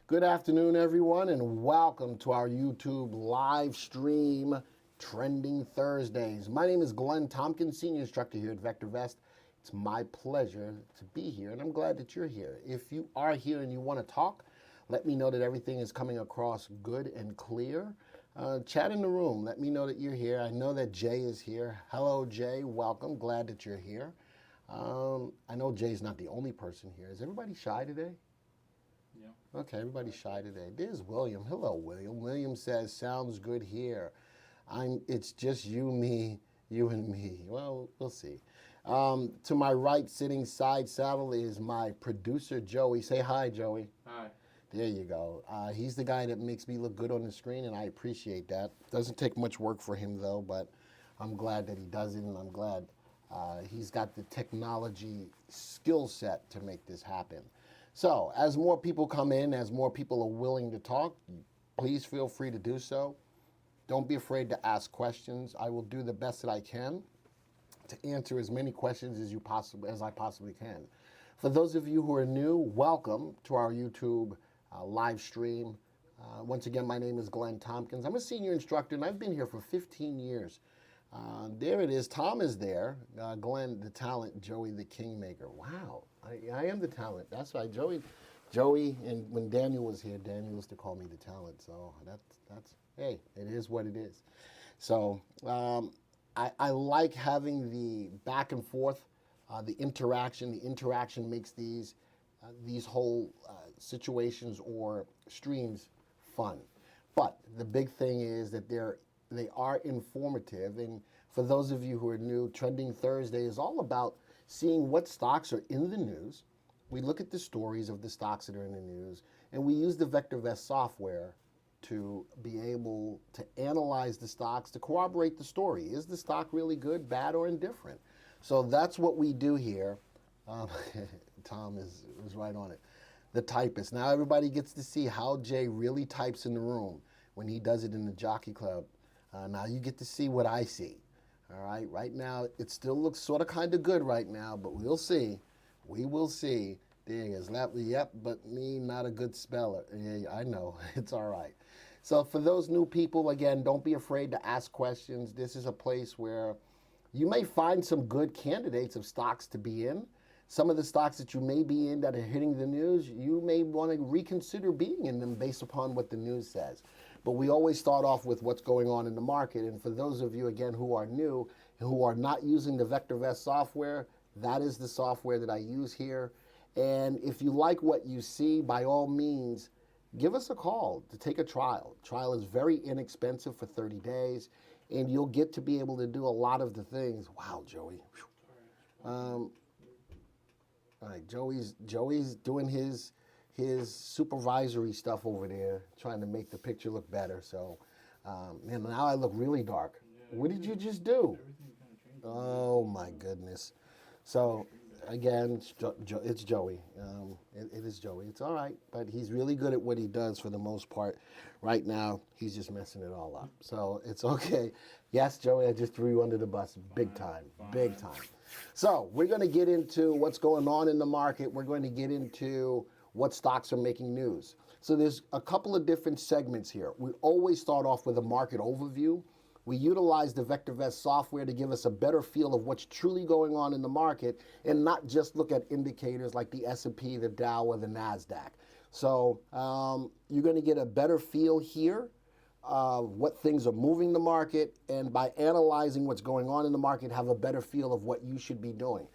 Good afternoon, everyone, and welcome to our YouTube live stream, Trending Thursdays. My name is Glenn Tompkins, Senior Instructor here at VectorVest. It's my pleasure to be here, and I'm glad that you're here. If you are here and you want to talk, let me know that everything is coming across good and clear. Chat in the room. Let me know that you're here. I know that Jay is here. Hello, Jay. Welcome. Glad that you're here. I know Jay's not the only person here. Is everybody shy today? Yeah. Okay, everybody's shy today. There's William. Hello, William. William says, sounds good here. It's just you, me, you and me. Well, we'll see. To my right, sitting side saddle, is my producer, Joey. Say hi, Joey. Hi. There you go. He's the guy that makes me look good on the screen, and I appreciate that. Doesn't take much work for him, though, but I'm glad that he does it, and I'm glad he's got the technology skill set to make this happen. So, as more people come in, as more people are willing to talk, please feel free to do so. Don't be afraid to ask questions. I will do the best that I can to answer as many questions as I possibly can. For those of you who are new, welcome to our YouTube live stream. Once again, my name is Glenn Tompkins. I'm a senior instructor, and I've been here for 15 years. There it is. Tom is there. Glenn, the talent. Joey, the kingmaker. Wow, I am the talent. That's right, Joey. And when Daniel was here, Daniel used to call me the talent. So that's hey, it is what it is. So I like having the back and forth, the interaction. The interaction makes these whole situations or streams fun. But the big thing is that they are informative, and for those of you who are new, Trending Thursday is all about seeing what stocks are in the news. We look at the stories of the stocks that are in the news, and we use the VectorVest software to be able to analyze the stocks to corroborate the story. Is the stock really good, bad, or indifferent? So that's what we do here. Tom is right on it. The typist. Now everybody gets to see how Jay really types in the room when he does it in the Jockey Club. Now you get to see what I see. All right, right now it still looks sort of kind of good right now, but we'll see. We will see. There he is. Yep, but me, not a good speller. Yeah, I know. It's all right. So for those new people, again, don't be afraid to ask questions. This is a place where you may find some good candidates of stocks to be in. Some of the stocks that you may be in that are hitting the news, you may want to reconsider being in them based upon what the news says. But we always start off with what's going on in the market. And for those of you, again, who are new, who are not using the VectorVest software, that is the software that I use here. And if you like what you see, by all means, give us a call to take a trial. Trial is very inexpensive for 30 days, and you'll get to be able to do a lot of the things. Wow, Joey. All right, Joey's doing his supervisory stuff over there, trying to make the picture look better. So, man, now I look really dark. Yeah, What did you just do? Everything kind of changed. Oh my goodness. So again, it's Joey. It is Joey. It's all right, but he's really good at what he does for the most part. Right now, he's just messing it all up. So it's okay. Yes, Joey, I just threw you under the bus big time, big time. So we're going to get into what's going on in the market. We're going to get into what stocks are making news. So there's a couple of different segments here. We always start off with a market overview. We utilize the VectorVest software to give us a better feel of what's truly going on in the market and not just look at indicators like the S&P, the Dow, or the NASDAQ. So you're going to get a better feel here of what things are moving the market, and by analyzing what's going on in the market, have a better feel of what you should be doing.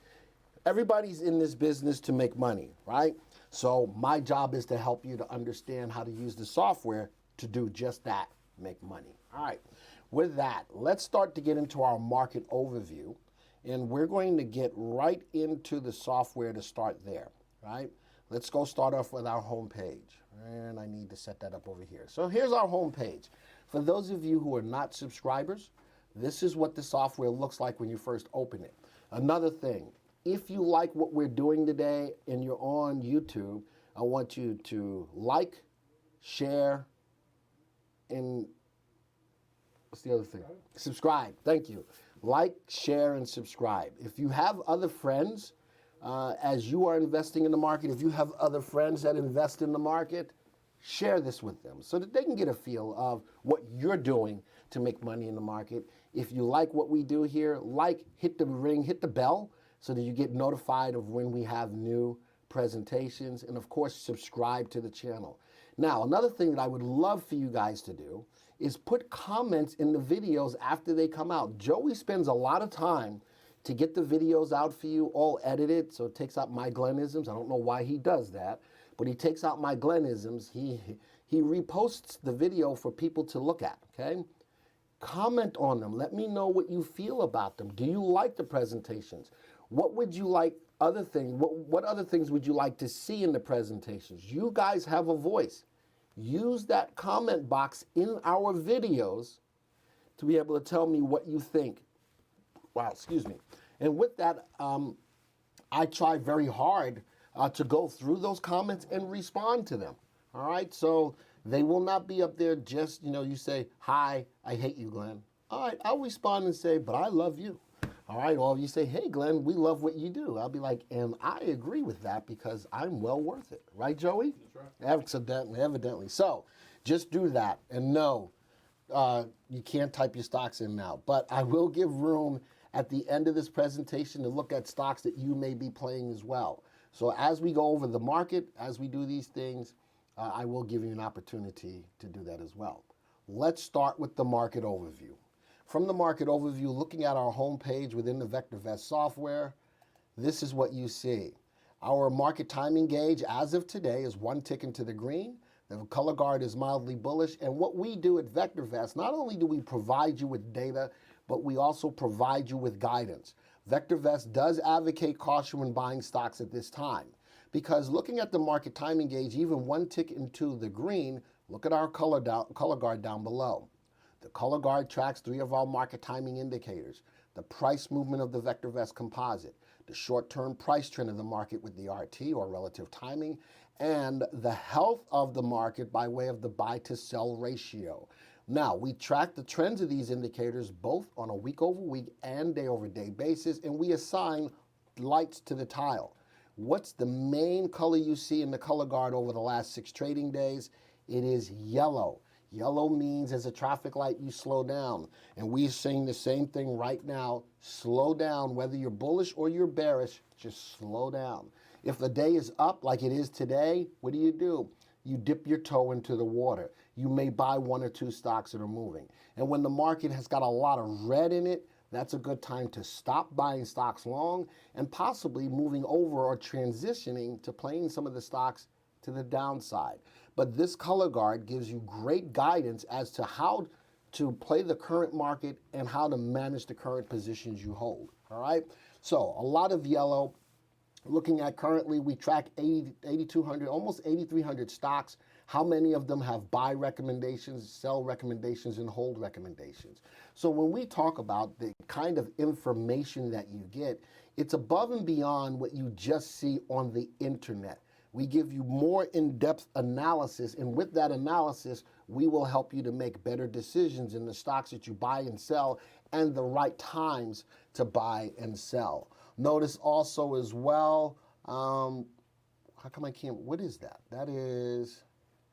Everybody's in this business to make money, right? So my job is to help you to understand how to use the software to do just that, make money. All right, with that, let's start to get into our market overview, and we're going to get right into the software to start there, right? Let's go start off with our home page, and I need to set that up over here. So here's our home page. For those of you who are not subscribers, this is what the software looks like when you first open it. Another thing, if you like what we're doing today and you're on YouTube, I want you to like, share, and what's the other thing? Subscribe. Thank you. Like, share, and subscribe. If you have other friends, as you are investing in the market, if you have other friends that invest in the market, share this with them so that they can get a feel of what you're doing to make money in the market. If you like what we do here, hit the ring, hit the bell so that you get notified of when we have new presentations, and of course, subscribe to the channel. Now, another thing that I would love for you guys to do is put comments in the videos after they come out. Joey spends a lot of time to get the videos out for you, all edited, so it takes out my Glennisms. I don't know why he does that, but he takes out my Glennisms. He reposts the video for people to look at, okay? Comment on them. Let me know what you feel about them. Do you like the presentations? What would you like other things? What other things would you like to see in the presentations? You guys have a voice. Use that comment box in our videos to be able to tell me what you think. Wow, excuse me. And with that, I try very hard to go through those comments and respond to them. All right, so they will not be up there just, you say, hi, I hate you, Glenn. All right, I'll respond and say, but I love you. All right, or you say, hey, Glenn, we love what you do. I'll be like, and I agree with that because I'm well worth it. Right, Joey? That's right. Evidently. So just do that. And no, you can't type your stocks in now. But I will give room at the end of this presentation to look at stocks that you may be playing as well. So as we go over the market, as we do these things, I will give you an opportunity to do that as well. Let's start with the market overview. From the market overview, looking at our home page within the VectorVest software, this is what you see. Our market timing gauge as of today is one tick into the green. The color guard is mildly bullish. And what we do at VectorVest, not only do we provide you with data, but we also provide you with guidance. VectorVest does advocate caution when buying stocks at this time, because looking at the market timing gauge, even one tick into the green, look at our color guard down below. The color guard tracks 3 of our market timing indicators: the price movement of the VectorVest composite, the short-term price trend of the market with the RT or relative timing, and the health of the market by way of the buy to sell ratio. Now, we track the trends of these indicators both on a week-over-week and day-over-day basis, and we assign lights to the tile. What's the main color you see in the color guard over the last 6 trading days? It is yellow. Yellow means as a traffic light, you slow down. And we're saying the same thing right now. Slow down, whether you're bullish or you're bearish, just slow down. If the day is up like it is today, what do? You dip your toe into the water. You may buy 1 or 2 stocks that are moving. And when the market has got a lot of red in it, that's a good time to stop buying stocks long and possibly moving over or transitioning to playing some of the stocks to the downside. But this color guard gives you great guidance as to how to play the current market and how to manage the current positions you hold. All right? So a lot of yellow. Looking at currently, we track 8,200, almost 8,300 stocks. How many of them have buy recommendations, sell recommendations, and hold recommendations? So when we talk about the kind of information that you get, it's above and beyond what you just see on the internet. We give you more in-depth analysis, and with that analysis, we will help you to make better decisions in the stocks that you buy and sell and the right times to buy and sell. Notice also as well, how come I can't, what is that? That is,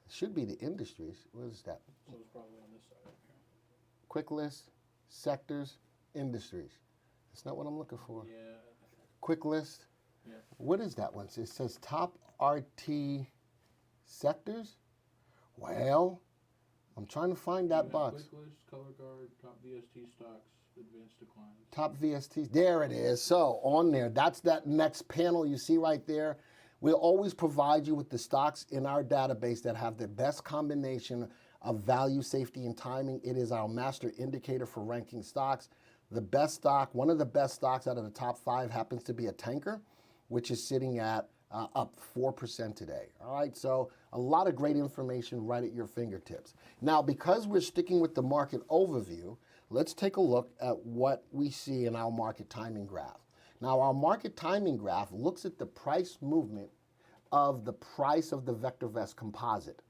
it should be the industries. What is that? So it's probably on this side right here. Quick list, sectors, industries. That's not what I'm looking for. Yeah. Quick list. Yeah. What is that one? It says top RT sectors. Well, I'm trying to find that box. Quick list, color guard, top VST stocks, advanced declines. Top VSTs, there it is. So on there, that's that next panel you see right there. We'll always provide you with the stocks in our database that have the best combination of value, safety, and timing. It is our master indicator for ranking stocks. The best stock, one of the best stocks out of the top 5 happens to be a tanker, which is sitting at up 4% today. All right, so a lot of great information right at your fingertips. Now, because we're sticking with the market overview, let's take a look at what we see in our market timing graph. Now, our market timing graph looks at the price movement of the price of the VectorVest composite.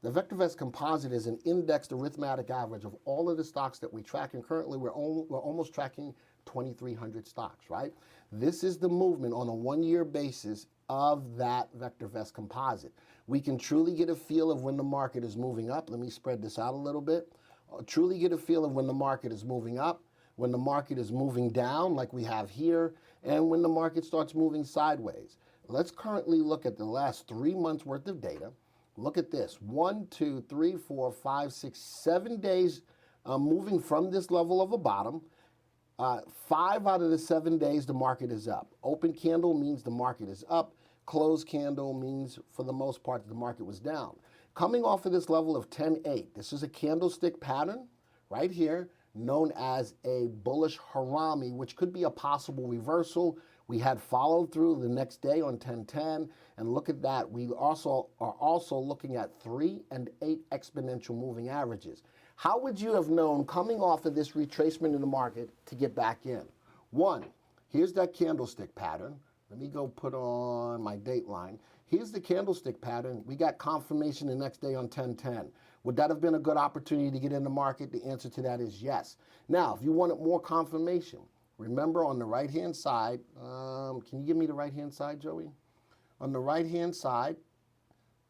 The VectorVest composite is an indexed arithmetic average of all of the stocks that we track, and currently we're almost tracking 2,300 stocks, right? This is the movement on a one-year basis of that VectorVest composite. We can truly get a feel of when the market is moving up. Let me spread this out a little bit. Truly get a feel of when the market is moving up, when the market is moving down like we have here, and when the market starts moving sideways. Let's currently look at the last 3 months worth of data. Look at this, 1, 2, 3, 4, 5, 6, 7 days moving from this level of a bottom. 5 out of the 7 days the market is up. Open candle means the market is up. Closed candle means for the most part the market was down. Coming off of this level of 10.8, this is a candlestick pattern right here known as a bullish harami, which could be a possible reversal. We had followed through the next day on 10.10, and look at that. We also are looking at 3 and 8 exponential moving averages. How would you have known coming off of this retracement in the market to get back in? 1, here's that candlestick pattern. Let me go put on my date line. Here's the candlestick pattern. We got confirmation the next day on 10.10. Would that have been a good opportunity to get in the market? The answer to that is yes. Now, if you wanted more confirmation, remember on the right-hand side, can you give me the right-hand side, Joey? On the right-hand side,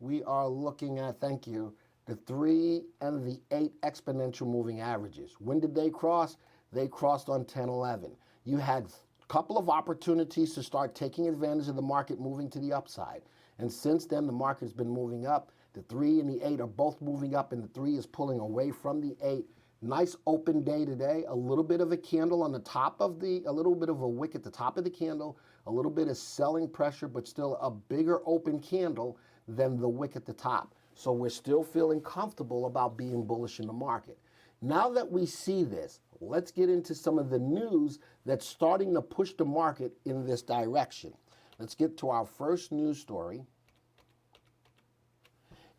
we are looking at, thank you, the 3 and the 8 exponential moving averages. When did they cross? They crossed on 10.11. You had a couple of opportunities to start taking advantage of the market moving to the upside. And since then, the market's been moving up. The 3 and the 8 are both moving up, and the 3 is pulling away from the 8. Nice open day today. A little bit of a candle on the top of a little bit of a wick at the top of the candle, a little bit of selling pressure, but still a bigger open candle than the wick at the top. So we're still feeling comfortable about being bullish in the market. Now that we see this, let's get into some of the news that's starting to push the market in this direction. Let's get to our first news story.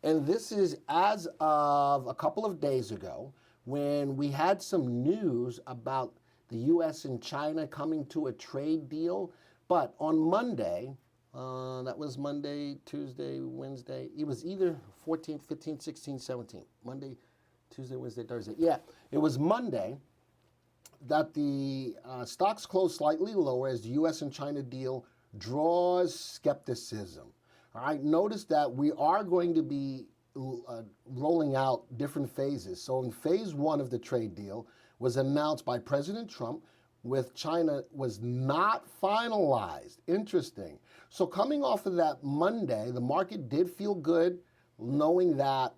And this is as of a couple of days ago when we had some news about the U.S. and China coming to a trade deal. But on Monday, that was Monday, Tuesday, Wednesday. It was either 14th, 15th, 16th, 17th. Monday, Tuesday, Wednesday, Thursday. Yeah, it was Monday that the stocks closed slightly lower as the U.S. and China deal draws skepticism. All right, notice that we are going to be rolling out different phases. So in phase 1 of the trade deal was announced by President Trump, with China was not finalized. Interesting. So coming off of that Monday, the market did feel good, knowing that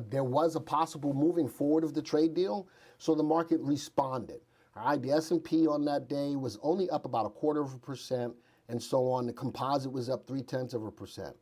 there was a possible moving forward of the trade deal. So the market responded. All right, the S&P on that day was only up about 0.25%, and so on. The composite was up 0.3%,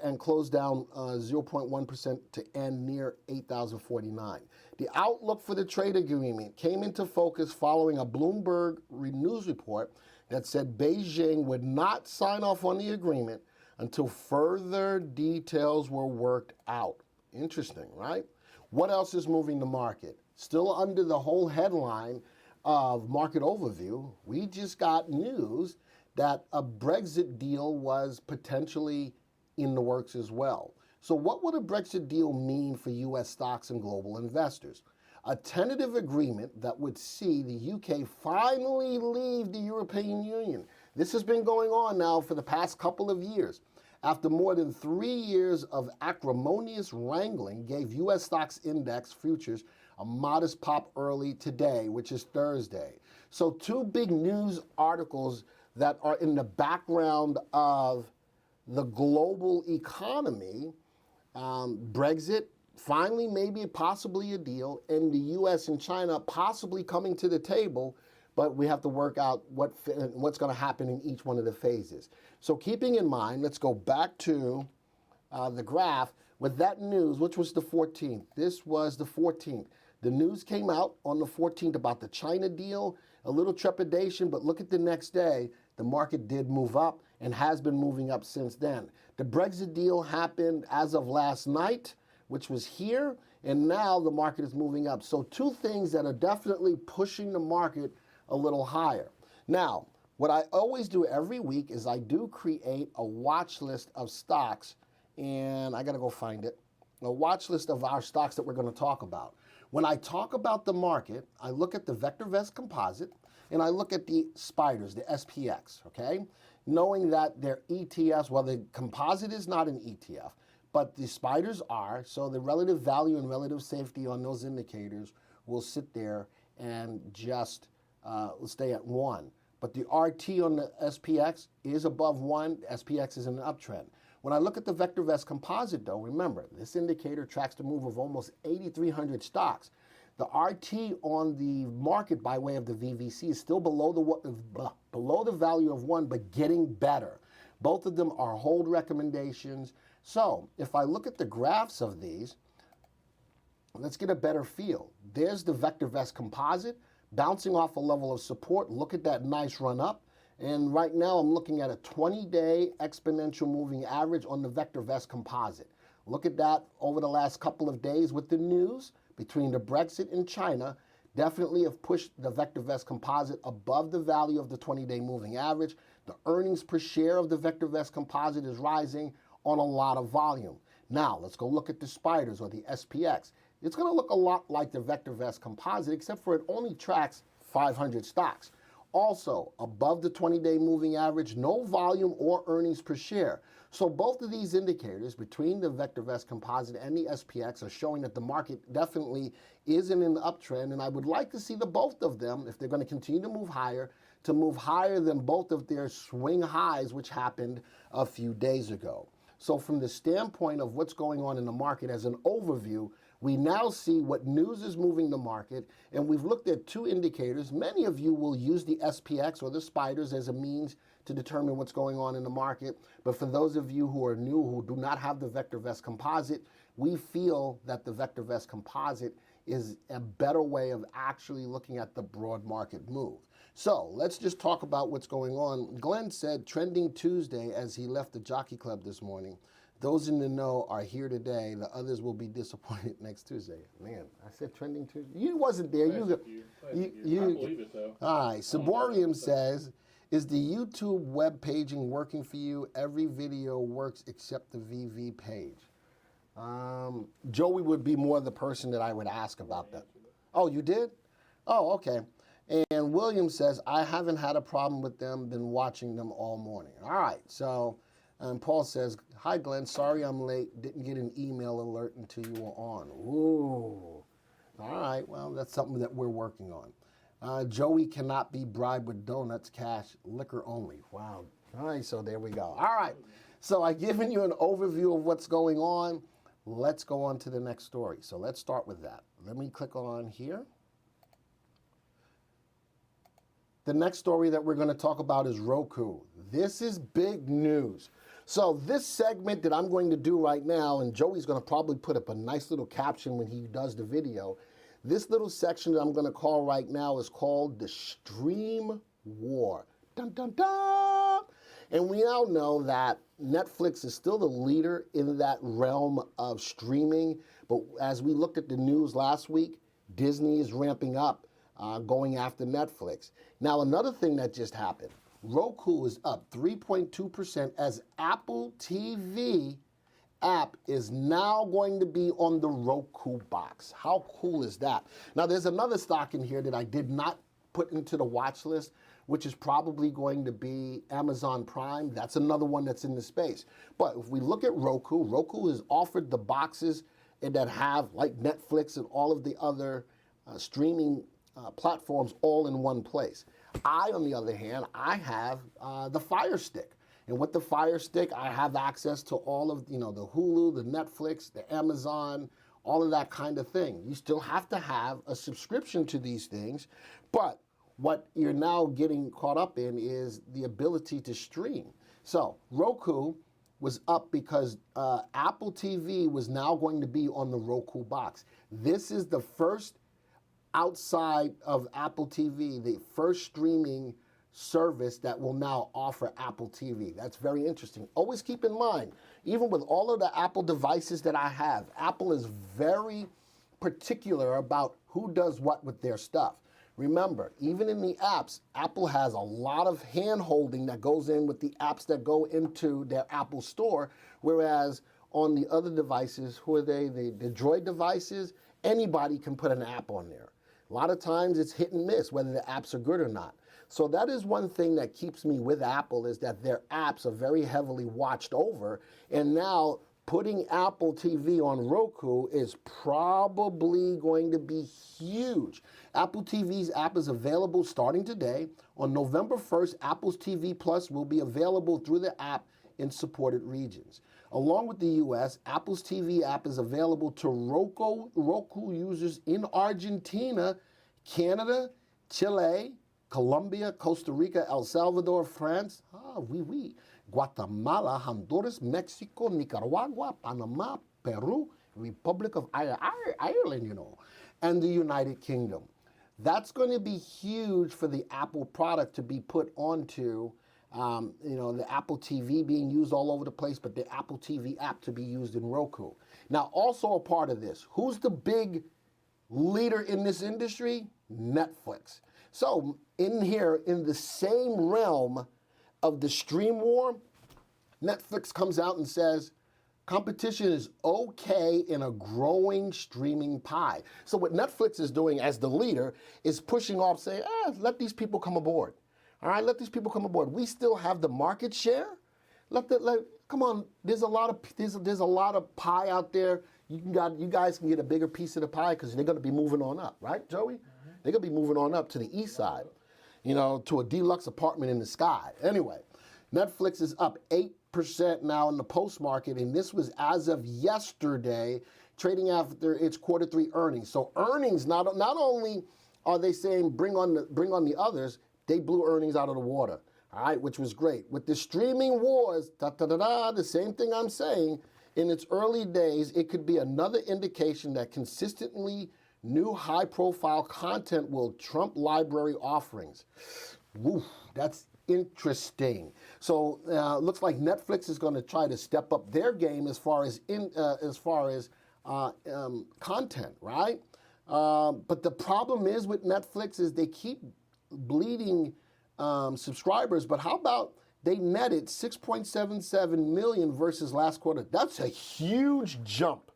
and closed down 0.1% to end near 8,049. The outlook for the trade agreement came into focus following a Bloomberg news report that said Beijing would not sign off on the agreement until further details were worked out. Interesting, right? What else is moving the market? Still under the whole headline of market overview, we just got news that a Brexit deal was potentially in the works as well. So what would a Brexit deal mean for U.S. stocks and global investors? A tentative agreement that would see the UK finally leave the European Union. This has been going on now for the past couple of years. After more than 3 years of acrimonious wrangling, gave U.S. stocks index futures a modest pop early today, which is Thursday. So 2 big news articles that are in the background of the global economy, Brexit, finally maybe possibly a deal, and the U.S. and China possibly coming to the table, but we have to work out what's going to happen in each one of the phases. So keeping in mind, let's go back to the graph with that news, which was the 14th. This was the 14th. The news came out on the 14th about the China deal, a little trepidation, but look at the next day. The market did move up and has been moving up since then. The Brexit deal happened as of last night, which was here, and now the market is moving up. So 2 things that are definitely pushing the market a little higher. Now, what I always do every week is I do create a watch list of stocks, and I got to go find it. a watch list of our stocks that we're going to talk about. When I talk about the market, I look at the VectorVest composite and I look at the spiders, the SPX, okay? Knowing that they're ETFs, well, the composite is not an ETF, but the spiders are, so the relative value and relative safety on those indicators will sit there and just stay at 1. But the RT on the SPX is above 1. SPX is in an uptrend. When I look at the VectorVest composite, though, remember, this indicator tracks the move of almost 8,300 stocks. The RT on the market by way of the VVC is still below the value of 1, but getting better. Both of them are hold recommendations. So if I look at the graphs of these, let's get a better feel. There's the VectorVest composite bouncing off a level of support. Look at that nice run up. And right now I'm looking at a 20-day exponential moving average on the VectorVest composite. Look at that over the last couple of days with the news between the Brexit and China. Definitely have pushed the VectorVest composite above the value of the 20-day moving average. The earnings per share of the VectorVest composite is rising on a lot of volume. Now let's go look at the spiders or the SPX. It's going to look a lot like the VectorVest composite, except for it only tracks 500 stocks. Also, above the 20-day moving average, no volume or earnings per share. So both of these indicators between the VectorVest composite and the SPX are showing that the market definitely is in an uptrend, and I would like to see the both of them, if they're going to continue to move higher than both of their swing highs, which happened a few days ago. So from the standpoint of what's going on in the market as an overview, we now see what news is moving the market, and we've looked at two indicators. Many of you will use the SPX or the spiders as a means to determine what's going on in the market. But for those of you who are new, who do not have the VectorVest composite, we feel that the VectorVest composite is a better way of actually looking at the broad market move. So let's just talk about what's going on. Glenn said trending Tuesday as he left the Jockey Club this morning. Those in the know are here today. The others will be disappointed next Tuesday. Man, I said trending Tuesday. You wasn't there. I believe it, though. All right. Saborium says, is the YouTube web paging working for you? Every video works except the VV page. Joey would be more the person that I would ask about that. Oh, you did? Oh, okay. And William says, I haven't had a problem with them, been watching them all morning. All right. So, and Paul says, hi, Glenn. Sorry I'm late. Didn't get an email alert until you were on. Ooh. All right. Well, that's something that we're working on. Joey cannot be bribed with donuts, cash, liquor only. Wow. All right. So there we go. All right. So I've given you an overview of what's going on. Let's go on to the next story. So let's start with that. Let me click on here. The next story that we're going to talk about is Roku. This is big news. So this segment that I'm going to do right now, and Joey's going to probably put up a nice little caption when he does the video. This little section that I'm going to call right now is called the Stream War. Dun, dun, dun. And we now know that Netflix is still the leader in that realm of streaming. But as we looked at the news last week, Disney is ramping up, going after Netflix. Now, another thing that just happened. Roku is up 3.2% as Apple TV app is now going to be on the Roku box. How cool is that? Now, there's another stock in here that I did not put into the watch list, which is probably going to be Amazon Prime. That's another one that's in the space. But if we look at Roku, Roku has offered the boxes that have, like Netflix and all of the other streaming platforms all in one place. I, on the other hand, I have the Fire Stick. And with the Fire Stick, I have access to all of, the Hulu, the Netflix, the Amazon, all of that kind of thing. You still have to have a subscription to these things, but what you're now getting caught up in is the ability to stream. So Roku was up because Apple TV was now going to be on the Roku box. This is the first outside of Apple TV, the first streaming service that will now offer Apple TV. That's very interesting. Always keep in mind, even with all of the Apple devices that I have, Apple is very particular about who does what with their stuff. Remember, even in the apps, Apple has a lot of hand-holding that goes in with the apps that go into their Apple Store, whereas on the other devices. Who are they? The Droid devices. Anybody can put an app on there. A lot of times it's hit and miss whether the apps are good or not. So that is one thing that keeps me with Apple, is that their apps are very heavily watched over. And now putting Apple TV on Roku is probably going to be huge. Apple TV's app is available starting today. On November 1st, Apple's TV Plus will be available through the app in supported regions. Along with the US, Apple's TV app is available to Roku users in Argentina, Canada, Chile, Colombia, Costa Rica, El Salvador, France, Guatemala, Honduras, Mexico, Nicaragua, Panama, Peru, Republic of Ireland, and the United Kingdom. That's going to be huge for the Apple product to be put onto, the Apple TV being used all over the place, but the Apple TV app to be used in Roku. Now, also a part of this, who's the big leader in this industry? Netflix. So in here, in the same realm of the stream war, Netflix comes out and says, competition is okay in a growing streaming pie. So what Netflix is doing as the leader is pushing off, saying, let these people come aboard. All right, let these people come aboard. We still have the market share. Come on, there's a lot of pie out there. You guys can get a bigger piece of the pie because they're going to be moving on up, right, Joey? Mm-hmm. They're going to be moving on up to the east side, to a deluxe apartment in the sky. Anyway, Netflix is up 8% now in the post market, and this was as of yesterday, trading after its quarter 3 earnings. So earnings, not only are they saying bring on the others, they blew earnings out of the water. All right, which was great. With the streaming wars, the same thing I'm saying, in its early days, it could be another indication that consistently new high-profile content will trump library offerings. Woo, that's interesting. So looks like Netflix is going to try to step up their game as far as content, right? But the problem is with Netflix is they keep bleeding subscribers. But how about they netted 6.77 million versus last quarter? That's a huge jump.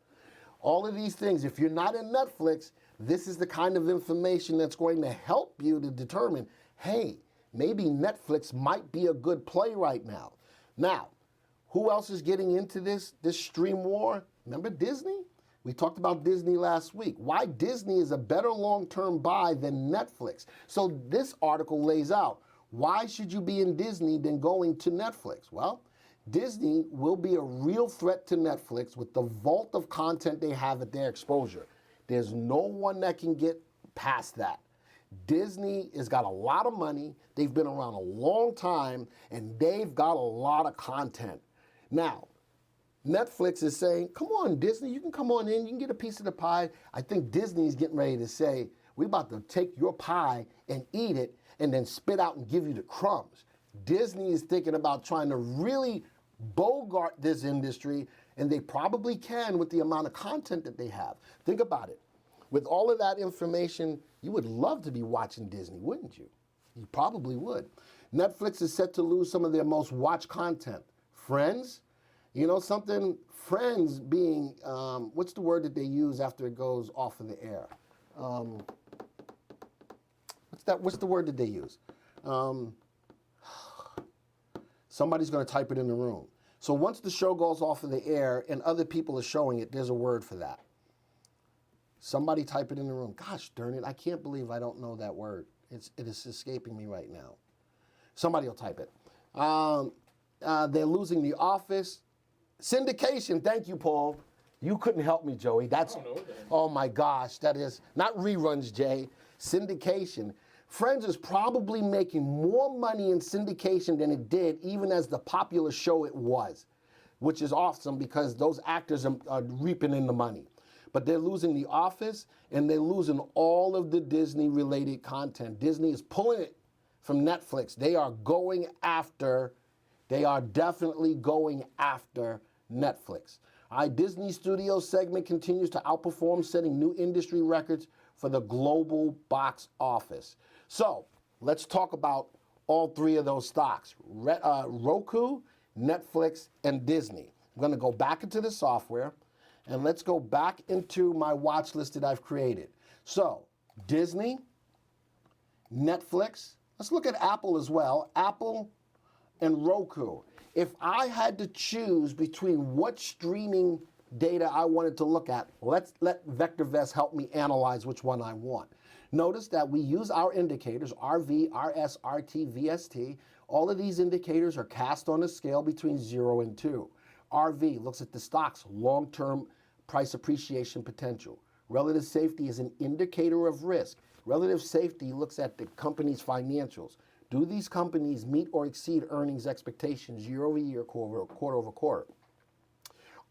All of these things, if you're not in Netflix, this is the kind of information that's going to help you to determine, hey, maybe Netflix might be a good play right now. Now, who else is getting into this stream war? Remember Disney? We talked about Disney last week. Why Disney is a better long-term buy than Netflix. So this article lays out, why should you be in Disney than going to Netflix? Well, Disney will be a real threat to Netflix with the vault of content they have at their exposure. There's no one that can get past that. Disney has got a lot of money, they've been around a long time, and they've got a lot of content. Now, Netflix is saying, come on, Disney, you can come on in, you can get a piece of the pie. I think Disney is getting ready to say, we're about to take your pie and eat it and then spit out and give you the crumbs. Disney is thinking about trying to really bogart this industry, and they probably can with the amount of content that they have. Think about it. With all of that information, you would love to be watching Disney, wouldn't you? You probably would. Netflix is set to lose some of their most watched content. Friends, you know something? Friends being, what's the word that they use after it goes off of the air? What's the word that they use? Somebody's going to type it in the room. So once the show goes off of the air and other people are showing it, there's a word for that. Somebody type it in the room. Gosh darn it, I can't believe I don't know that word. It is escaping me right now. Somebody will type it. They're losing The Office. Syndication, thank you, Paul. You couldn't help me, Joey. That's, oh my gosh, that is, not reruns, Jay. Syndication. Friends is probably making more money in syndication than it did even as the popular show it was, which is awesome because those actors are reaping in the money. But they're losing The Office, and they're losing all of the Disney-related content. Disney is pulling it from Netflix. They are definitely going after Netflix. All right, Disney Studios segment continues to outperform, setting new industry records for the global box office. So let's talk about all three of those stocks, Roku, Netflix, and Disney. I'm going to go back into the software, and let's go back into my watch list that I've created. So, Disney, Netflix. Let's look at Apple as well. Apple and Roku. If I had to choose between what streaming data I wanted to look at, let's let VectorVest help me analyze which one I want. Notice that we use our indicators, RV, RS, RT, VST. All of these indicators are cast on a scale between 0 and 2. RV looks at the stock's long-term price appreciation potential. Relative safety is an indicator of risk. Relative safety looks at the company's financials. Do these companies meet or exceed earnings expectations year over year, quarter over quarter?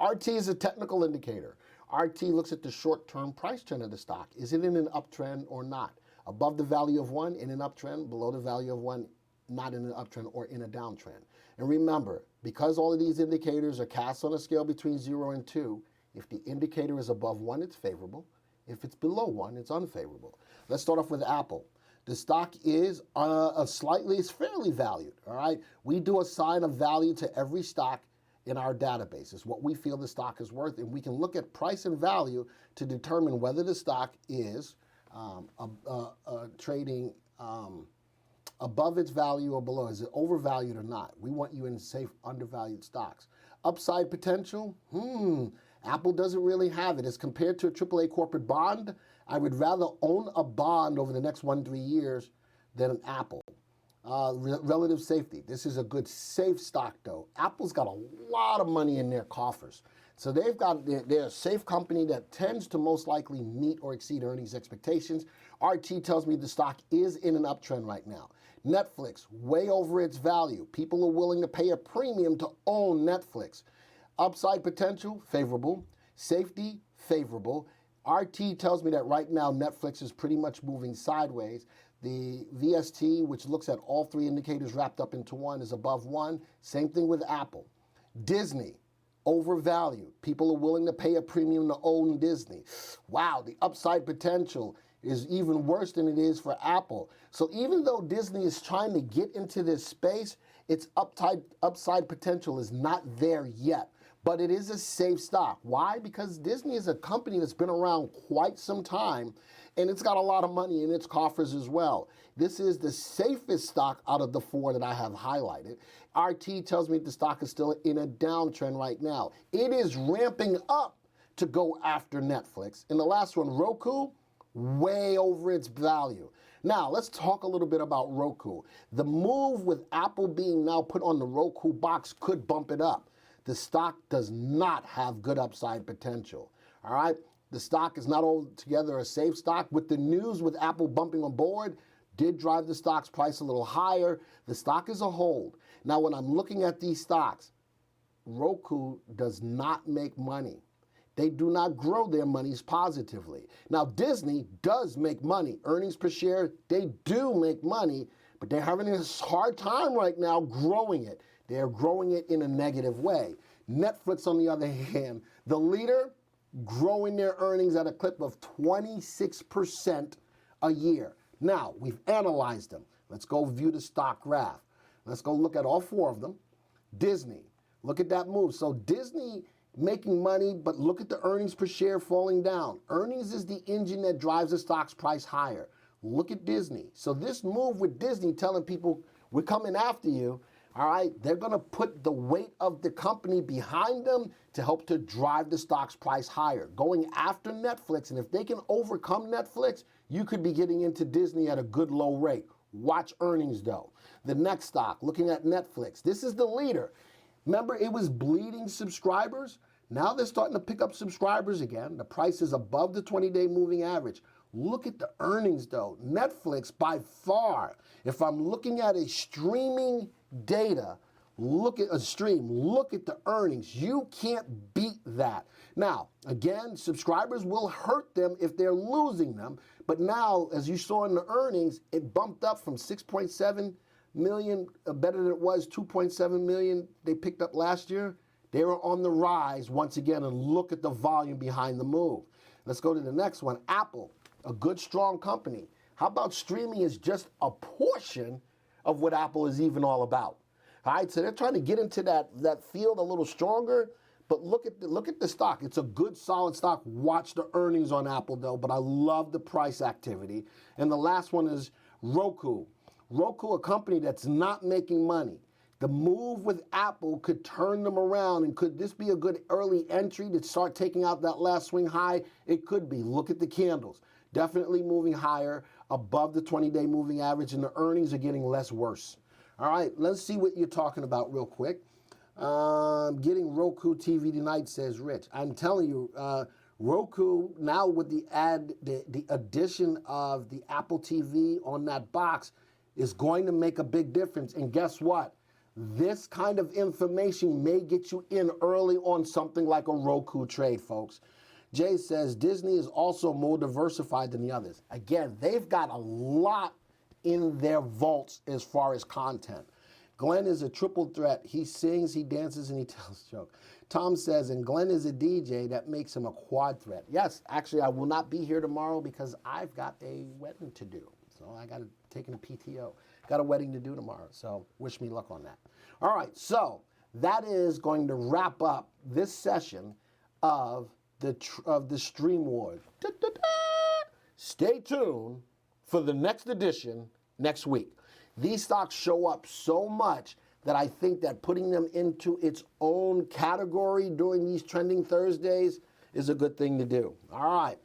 RT is a technical indicator. RT looks at the short-term price trend of the stock. Is it in an uptrend or not? Above the value of 1 in an uptrend, below the value of 1 not in an uptrend or in a downtrend. And remember, because all of these indicators are cast on a scale between 0 and 2, if the indicator is above 1, it's favorable. If it's below 1, it's unfavorable. Let's start off with Apple. The stock is it's fairly valued, all right? We do assign a value to every stock in our database. It's what we feel the stock is worth, and we can look at price and value to determine whether the stock is trading above its value or below. Is it overvalued or not? We want you in safe, undervalued stocks. Upside potential? Apple doesn't really have it. As compared to a AAA corporate bond, I would rather own a bond over the next 1 to 3 years than an Apple. Relative safety. This is a good safe stock though. Apple's got a lot of money in their coffers. So they're a safe company that tends to most likely meet or exceed earnings expectations. RT tells me the stock is in an uptrend right now. Netflix, way over its value. People are willing to pay a premium to own Netflix. Upside potential, favorable. Safety, favorable. RT tells me that right now Netflix is pretty much moving sideways. The VST, which looks at all 3 indicators wrapped up into one, is above 1. Same thing with Apple. Disney, overvalued. People are willing to pay a premium to own Disney. Wow, the upside potential is even worse than it is for Apple. So even though Disney is trying to get into this space, its upside potential is not there yet. But it is a safe stock. Why? Because Disney is a company that's been around quite some time, and it's got a lot of money in its coffers as well. This is the safest stock out of the 4 that I have highlighted. RT tells me the stock is still in a downtrend right now. It is ramping up to go after Netflix. And the last one, Roku, way over its value. Now, let's talk a little bit about Roku. The move with Apple being now put on the Roku box could bump it up. The stock does not have good upside potential, all right? The stock is not altogether a safe stock. With the news with Apple bumping on board, did drive the stock's price a little higher. The stock is a hold. Now, when I'm looking at these stocks, Roku does not make money. They do not grow their monies positively. Now, Disney does make money. Earnings per share, they do make money, but they're having a hard time right now growing it. They're growing it in a negative way. Netflix, on the other hand, the leader, growing their earnings at a clip of 26% a year. Now, we've analyzed them. Let's go view the stock graph. Let's go look at all 4 of them. Disney, look at that move. So Disney making money, but look at the earnings per share falling down. Earnings is the engine that drives the stock's price higher. Look at Disney. So this move with Disney telling people, we're coming after you, all right, they're going to put the weight of the company behind them to help to drive the stock's price higher, going after Netflix. And if they can overcome Netflix, you could be getting into Disney at a good low rate. Watch earnings, though. The next stock, looking at Netflix, this is the leader. Remember, it was bleeding subscribers. Now they're starting to pick up subscribers again. The price is above the 20-day moving average. Look at the earnings, though. Netflix, by far, if I'm looking at a streaming data, look at a stream, look at the earnings. You can't beat that. Now, again, subscribers will hurt them if they're losing them. But now, as you saw in the earnings, it bumped up from 6.7 million, better than it was 2.7 million they picked up last year. They were on the rise once again, and look at the volume behind the move. Let's go to the next one. Apple, a good, strong company. How about streaming is just a portion of what Apple is even all about? All right, so they're trying to get into that field a little stronger, But look at the stock. It's a good, solid stock. Watch the earnings on Apple, though. But I love the price activity. And the last one is Roku. Roku, a company that's not making money. The move with Apple could turn them around, and could this be a good early entry to start taking out that last swing high? It could be. Look at the candles. Definitely moving higher, above the 20-day moving average, and the earnings are getting less worse. All right, let's see what you're talking about real quick. Getting Roku TV tonight, says Rich. I'm telling you, Roku, now with the addition of the Apple TV on that box, is going to make a big difference. And guess what? This kind of information may get you in early on something like a Roku trade, folks. Jay says Disney is also more diversified than the others. Again, they've got a lot in their vaults as far as content. Glenn is a triple threat. He sings, he dances, and he tells jokes. Tom says, and Glenn is a DJ, that makes him a quad threat. Yes, actually, I will not be here tomorrow because I've got a wedding to do. So I got to take a PTO. Got a wedding to do tomorrow, so wish me luck on that. All right, so that is going to wrap up this session of the Stream Wars. Stay tuned for the next edition next week. These stocks show up so much that I think that putting them into its own category during these trending Thursdays is a good thing to do. All right.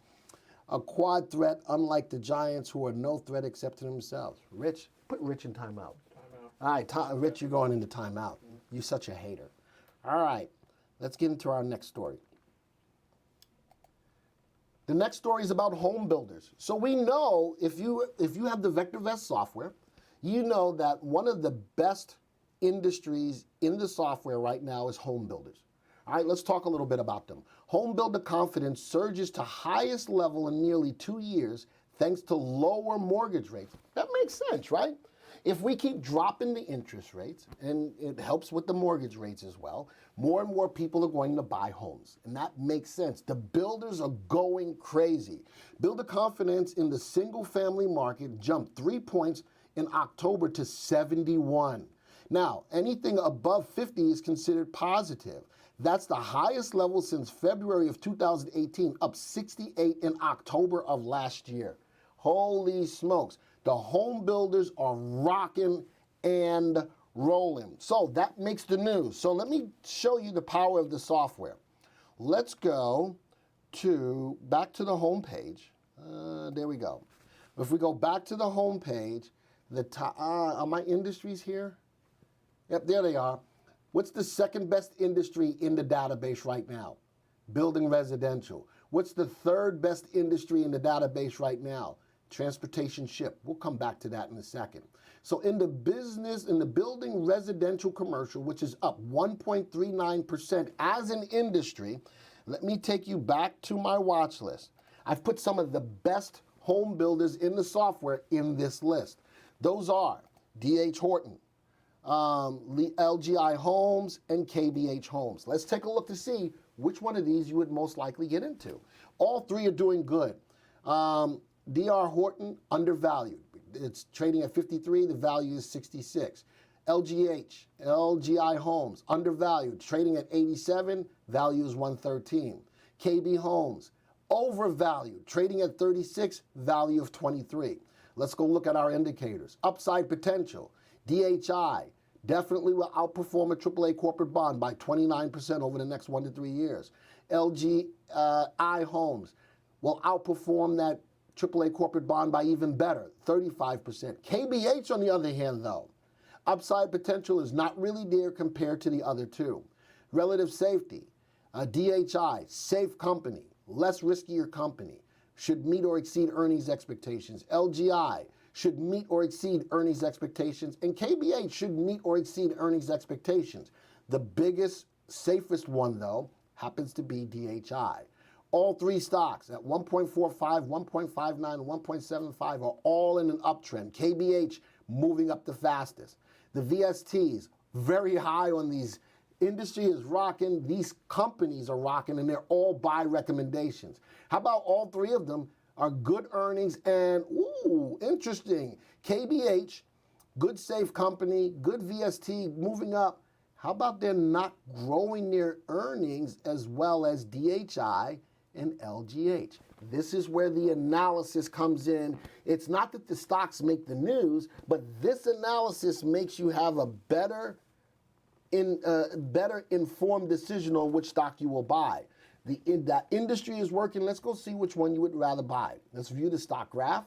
A quad threat, unlike the giants who are no threat except to themselves. Rich, put Rich in timeout. All right, Rich, you're going into timeout. You're such a hater. All right, let's get into our next story. The next story is about home builders. So we know if you have the VectorVest software, you know that one of the best industries in the software right now is home builders. All right, let's talk a little bit about them. Home builder confidence surges to highest level in nearly 2 years thanks to lower mortgage rates. That makes sense, right? If we keep dropping the interest rates, and it helps with the mortgage rates as well, more and more people are going to buy homes. And that makes sense. The builders are going crazy. Builder confidence in the single family market jumped 3 points in October to 71. Now, anything above 50 is considered positive. That's the highest level since February of 2018, up 68 in October of last year. Holy smokes. The home builders are rocking and rolling. So that makes the news. So let me show you the power of the software. Let's go back to the home page. There we go. If we go back to the home page, are my industries here? Yep, there they are. What's the second best industry in the database right now? Building residential. What's the third best industry in the database right now? Transportation ship. We'll come back to that in a second. So in the building residential commercial, which is up 1.39% as an industry, let me take you back to my watch list. I've put some of the best home builders in the software in this list. Those are D.H. Horton, LGI Homes, and KBH Homes. Let's take a look to see which one of these you would most likely get into. All three are doing good. D.R. Horton, undervalued. It's trading at 53, the value is 66. LGI Homes, undervalued, trading at 87, value is 113. KB Homes, overvalued, trading at 36, value of 23. Let's go look at our indicators. Upside potential, DHI, definitely will outperform a AAA corporate bond by 29% over the next 1 to 3 years. LGI Homes will outperform that AAA corporate bond by even better, 35%. KBH, on the other hand, though, upside potential is not really there compared to the other two. Relative safety, DHI, safe company, less riskier company, should meet or exceed earnings expectations. LGI should meet or exceed earnings expectations, and KBH should meet or exceed earnings expectations. The biggest, safest one, though, happens to be DHI. All three stocks at 1.45, 1.59, and 1.75 are all in an uptrend. KBH moving up the fastest. The VSTs, very high on these. Industry is rocking. These companies are rocking, and they're all buy recommendations. How about all three of them are good earnings and, ooh, interesting. KBH, good safe company, good VST moving up. How about they're not growing their earnings as well as DHI and LGH? This is where the analysis comes in. It's not that the stocks make the news, but this analysis makes you have a better informed decision on which stock you will buy. That industry is working. Let's go see which one you would rather buy. Let's view the stock graph.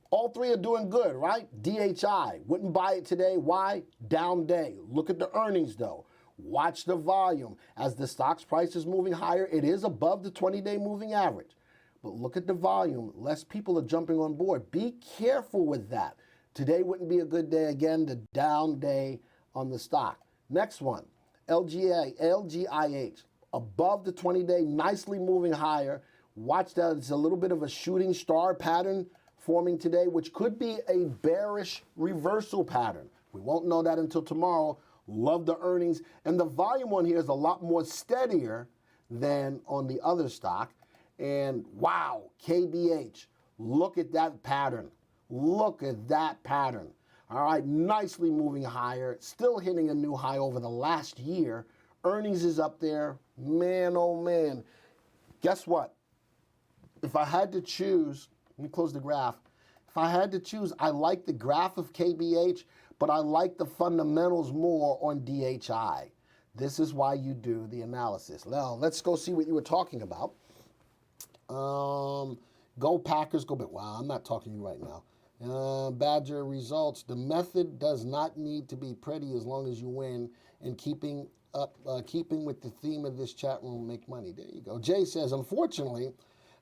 All three are doing good, right? DHI, wouldn't buy it today. Why? Down day. Look at the earnings though. Watch the volume. As the stock's price is moving higher, it is above the 20-day moving average. But look at the volume. Less people are jumping on board. Be careful with that. Today wouldn't be a good day. Again, the down day on the stock. Next one, LGIH, above the 20-day, nicely moving higher. Watch that. It's a little bit of a shooting star pattern forming today, which could be a bearish reversal pattern. We won't know that until tomorrow. Love the earnings. And the volume on here is a lot more steadier than on the other stock. And wow, KBH, look at that pattern. Look at that pattern. All right, nicely moving higher, still hitting a new high over the last year. Earnings is up there. Man, oh man. Guess what? If I had to choose, let me close the graph. If I had to choose, I like the graph of KBH, but I like the fundamentals more on DHI. This is why you do the analysis. Now, let's go see what you were talking about. Go Packers, go back. Wow, I'm not talking to you right now. Badger results. The method does not need to be pretty as long as you win, and keeping with the theme of this chat room, make money. There you go. Jay says, unfortunately,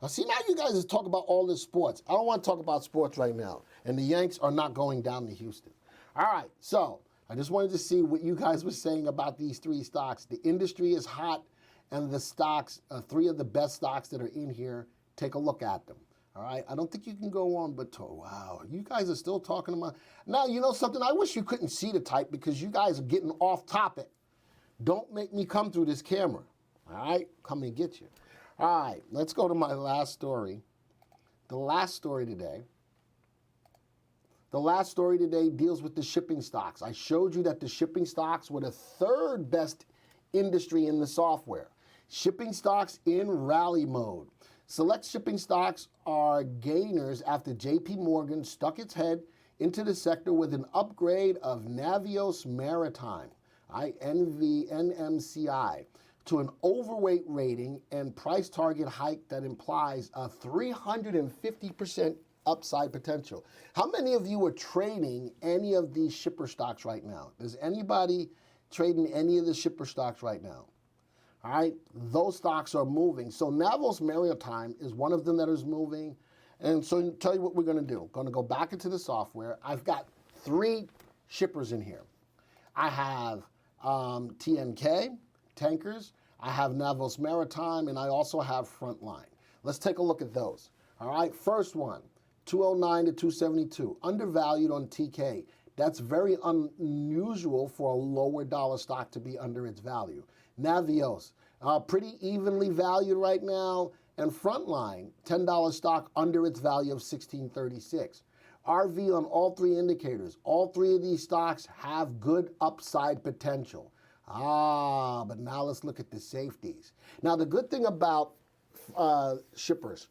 see now you guys talk about all this sports. I don't want to talk about sports right now. And the Yanks are not going down to Houston. All right, so I just wanted to see what you guys were saying about these three stocks. The industry is hot, and the stocks, three of the best stocks that are in here, take a look at them. All right, I don't think you can go on, but wow, you guys are still talking about. Now, you know something? I wish you couldn't see the type because you guys are getting off topic. Don't make me come through this camera. All right, come and get you. All right, let's go to my last story. The last story today deals with the shipping stocks. I showed you that the shipping stocks were the third best industry in the software. Shipping stocks in rally mode. Select shipping stocks are gainers after JP Morgan stuck its head into the sector with an upgrade of Navios Maritime, NMCI, to an overweight rating and price target hike that implies a 350% upside potential. How many of you are trading any of these shipper stocks right now? Does anybody trading any of the shipper stocks right now? All right, those stocks are moving. So Navios Maritime is one of them that is moving. And so tell you what we're going to do. Going to go back into the software. I've got three shippers in here. I have TNK, Tankers. I have Navios Maritime, and I also have Frontline. Let's take a look at those. All right, first one, 209 to 272, undervalued on TK. That's very unusual for a lower dollar stock to be under its value. Navios, pretty evenly valued right now. And Frontline, $10 stock under its value of $16.36. RV on all three indicators. All three of these stocks have good upside potential. But now let's look at the safeties. Now, the good thing about shippers,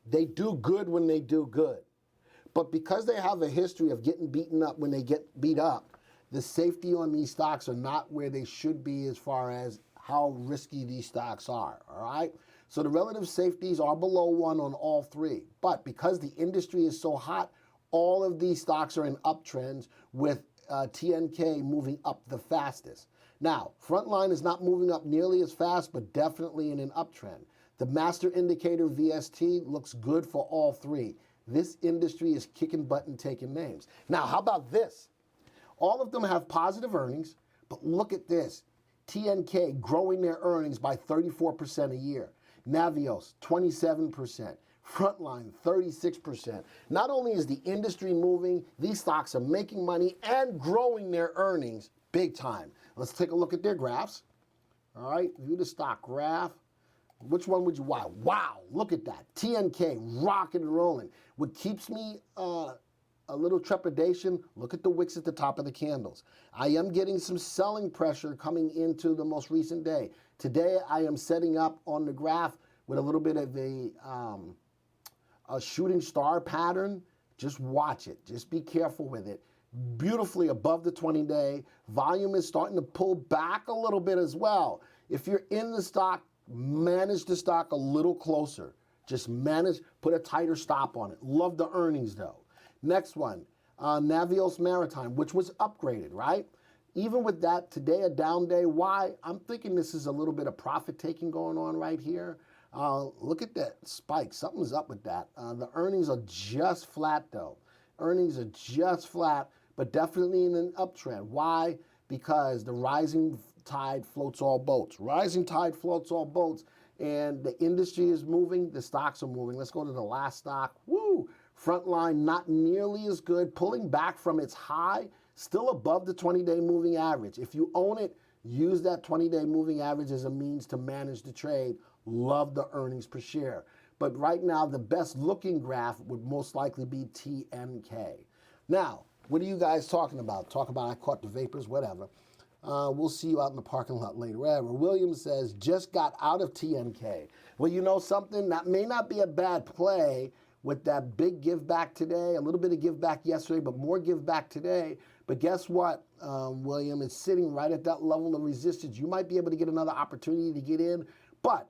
they do good when they do good. But because they have a history of getting beaten up when they get beat up, the safety on these stocks are not where they should be as far as how risky these stocks are, all right? So the relative safeties are below 1 on all three. But because the industry is so hot, all of these stocks are in uptrends with TNK moving up the fastest. Now, Frontline is not moving up nearly as fast, but definitely in an uptrend. The master indicator VST looks good for all three. This industry is kicking butt and taking names. Now, how about this? All of them have positive earnings, but look at this. TNK growing their earnings by 34% a year. Navios, 27%. Frontline, 36%. Not only is the industry moving, these stocks are making money and growing their earnings big time. Let's take a look at their graphs. All right, view the stock graph. Which one would you want? Wow, look at that. TNK rocking and rolling. What keeps me a little trepidation, look at the wicks at the top of the candles. I am getting some selling pressure coming into the most recent day. Today, I am setting up on the graph with a little bit of a shooting star pattern. Just watch it. Just be careful with it. Beautifully above the 20-day. Volume is starting to pull back a little bit as well. If you're in the stock, manage the stock a little closer. Just manage, put a tighter stop on it. Love the earnings though. Next one, Navios Maritime, which was upgraded, right? Even with that, today a down day. Why? I'm thinking this is a little bit of profit taking going on right here. Look at that spike. Something's up with that. The earnings are just flat though. Earnings are just flat, but definitely in an uptrend. Why? Because the rising tide floats all boats. Rising tide floats all boats, and the industry is moving, the stocks are moving. Let's go to the last stock. Woo! Frontline not nearly as good, pulling back from its high, still above the 20-day moving average. If you own it, use that 20-day moving average as a means to manage the trade. Love the earnings per share. But right now, the best looking graph would most likely be TNK. Now, what are you guys talking about? Talk about I caught the vapors, whatever. We'll see you out in the parking lot later, wherever. Williams says, just got out of TNK. Well, you know something? That may not be a bad play with that big give back today, a little bit of give back yesterday, but more give back today. But guess what, William? It's sitting right at that level of resistance. You might be able to get another opportunity to get in, but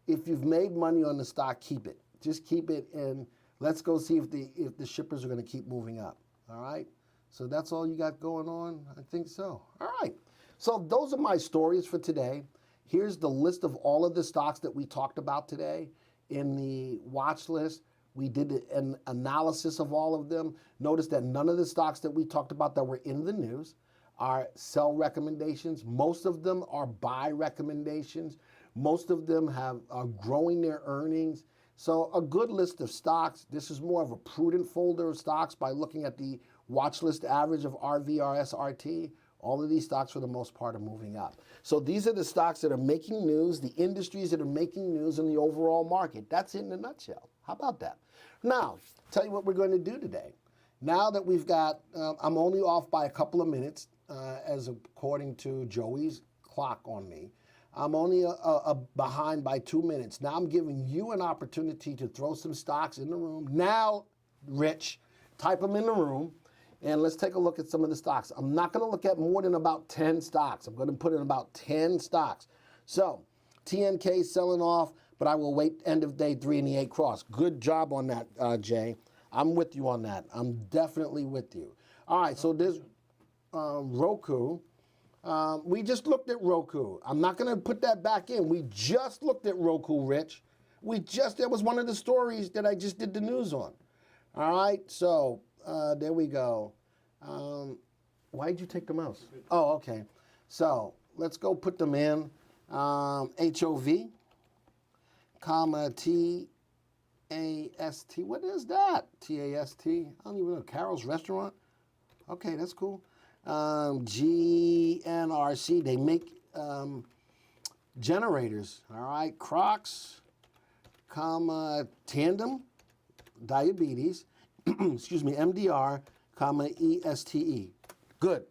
if you've made money on the stock, keep it. Just keep it, and let's go see if the shippers are going to keep moving up, all right? So that's all you got going on? I think so. All right. So those are my stories for today. Here's the list of all of the stocks that we talked about today in the watch list. We did an analysis of all of them. Notice that none of the stocks that we talked about that were in the news are sell recommendations. Most of them are buy recommendations. Most of them are growing their earnings. So a good list of stocks. This is more of a prudent folder of stocks by looking at the watch list average of RVRSRT. All of these stocks, for the most part, are moving up. So these are the stocks that are making news, the industries that are making news in the overall market. That's it in a nutshell. How about that? Now, tell you what we're going to do today. Now that we've got, I'm only off by a couple of minutes, as according to Joey's clock on me. I'm only behind by 2 minutes. Now I'm giving you an opportunity to throw some stocks in the room. Now, Rich, type them in the room. And let's take a look at some of the stocks. I'm not going to look at more than about 10 stocks. I'm going to put in about 10 stocks. So, TNK selling off, but I will wait end of day 3 in the 8 cross. Good job on that, Jay. I'm with you on that. I'm definitely with you. All right, so there's Roku. We just looked at Roku. I'm not going to put that back in. We just looked at Roku, Rich. That was one of the stories that I just did the news on. All right, so there we go. Why did you take the mouse? Oh, okay. So let's go put them in. HOV, comma, TAST. What is that? TAST? I don't even know. Carol's Restaurant? Okay, that's cool. GNRC, they make generators. All right, Crocs, comma, Tandem, Diabetes, excuse me, MDR, comma, ESTE. Good.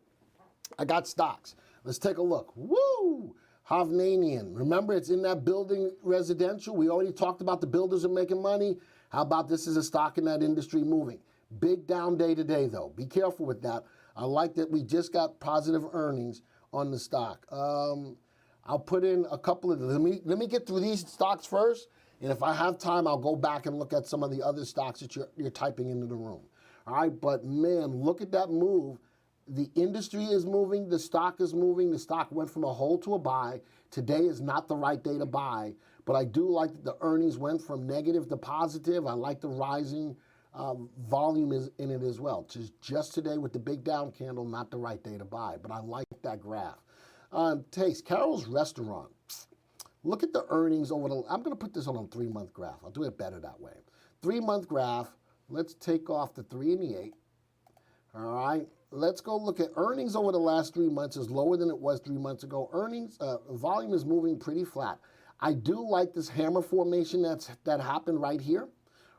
I got stocks. Let's take a look. Woo! Hovnanian. Remember, it's in that building residential. We already talked about the builders are making money. How about this is a stock in that industry moving? Big down day today, though. Be careful with that. I like that we just got positive earnings on the stock. I'll put in a couple of, let me get through these stocks first, and if I have time, I'll go back and look at some of the other stocks that you're typing into the room. All right, but man, look at that move. The industry is moving, the stock is moving. The stock went from a hold to a buy. Today is not the right day to buy, but I do like that the earnings went from negative to positive. I like the rising volume is in it as well. Just today with the big down candle, not the right day to buy, but I like that graph. Taste, Carol's Restaurant. Look at the earnings over the, I'm going to put this on a 3-month graph. I'll do it better that way. 3-month graph. Let's take off the 3 and the 8. All right. Let's go look at earnings over the last 3 months is lower than it was 3 months ago. Earnings, volume is moving pretty flat. I do like this hammer formation that happened right here.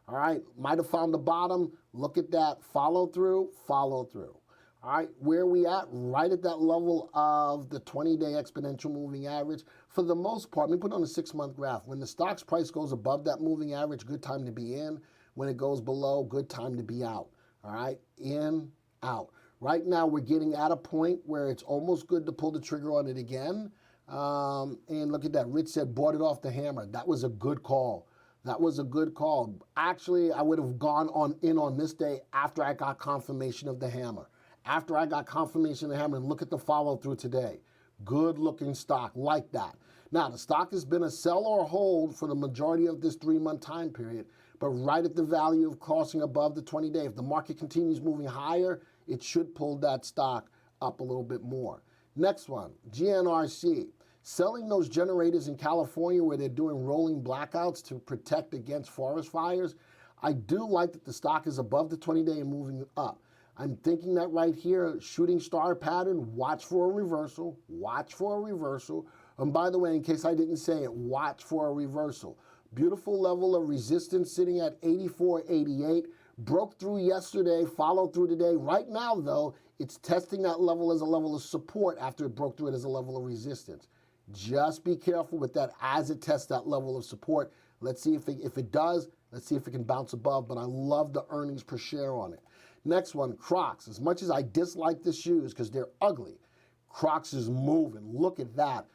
All right, might have found the bottom. Look at that. Follow through, follow through. All right, where are we at? Right at that level of the 20-day exponential moving average. For the most part, let me put it on a 6-month graph. When the stock's price goes above that moving average, good time to be in. When it goes below, good time to be out. All right, in, out. Right now, we're getting at a point where it's almost good to pull the trigger on it again. And look at that. Rich said, bought it off the hammer. That was a good call. That was a good call. Actually, I would have gone in on this day after I got confirmation of the hammer. After I got confirmation of the hammer, and look at the follow through today. Good looking stock, like that. Now, the stock has been a sell or hold for the majority of this 3-month time period, but right at the value of crossing above the 20-day. If the market continues moving higher, it should pull that stock up a little bit more. Next one, GNRC. Selling those generators in California where they're doing rolling blackouts to protect against forest fires. I do like that the stock is above the 20-day and moving up. I'm thinking that right here, shooting star pattern, watch for a reversal, watch for a reversal. And by the way, in case I didn't say it, watch for a reversal. Beautiful level of resistance sitting at 84.88. Broke through yesterday, followed through today. Right now, though, it's testing that level as a level of support after it broke through it as a level of resistance. Just be careful with that as it tests that level of support. Let's see if it does. Let's see if it can bounce above, but I love the earnings per share on it. Next one, Crocs. As much as I dislike the shoes because they're ugly, Crocs is moving. Look at that.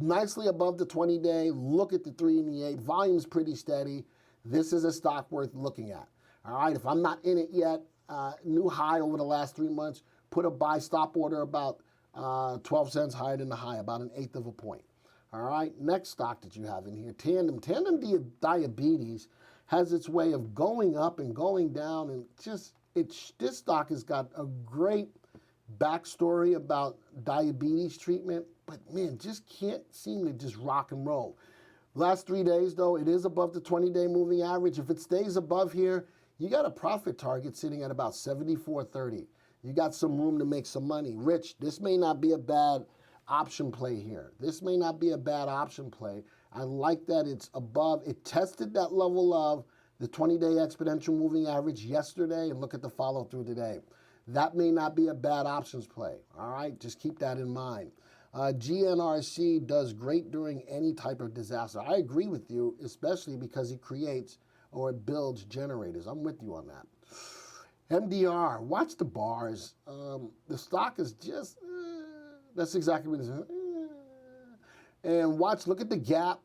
Nicely above the 20-day. Look at the 3 and the 8. Volume's pretty steady. This is a stock worth looking at. All right, if I'm not in it yet, new high over the last 3 months, put a buy stop order about 12 cents higher than the high, about 1/8 of a point. All right, next stock that you have in here, Tandem. Tandem Diabetes has its way of going up and going down, and this stock has got a great backstory about diabetes treatment, but man, just can't seem to just rock and roll. Last 3 days, though, it is above the 20-day moving average. If it stays above here, you got a profit target sitting at about 74.30. You got some room to make some money. Rich, this may not be a bad option play here. This may not be a bad option play. I like that it's above. It tested that level of the 20-day exponential moving average yesterday, and look at the follow through today. That may not be a bad options play. All right, just keep that in mind. GNRC does great during any type of disaster. I agree with you, especially because it creates or it builds generators. I'm with you on that. MDR, watch the bars. The stock is just, that's exactly what it is. And watch, look at the gap.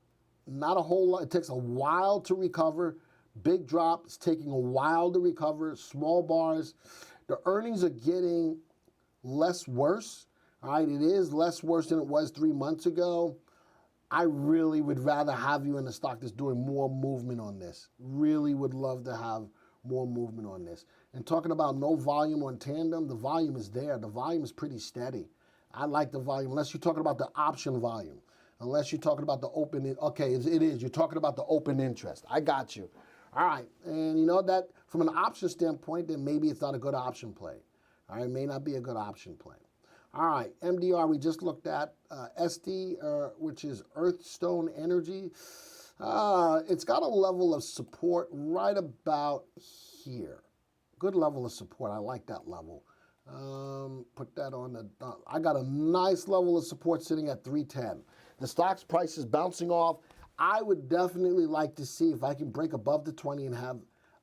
Not a whole lot. It takes a while to recover. Big drop. It's taking a while to recover. Small bars. The earnings are getting less worse. All right, it is less worse than it was 3 months ago. I really would rather have you in a stock that's doing more movement on this. Really would love to have more movement on this. And talking about no volume on Tandem, the volume is there. The volume is pretty steady. I like the volume, unless you're talking about the option volume. Unless you're talking about the open, okay, it is. You're talking about the open interest. I got you. All right, and you know that from an option standpoint, then maybe it's not a good option play. All right, it may not be a good option play. All right, MDR we just looked at. ST, which is Earthstone Energy. It's got a level of support right about here. Good level of support. I like that level. Put that on the, I got a nice level of support sitting at 310. The stock's price is bouncing off. I would definitely like to see if I can break above the 20 and have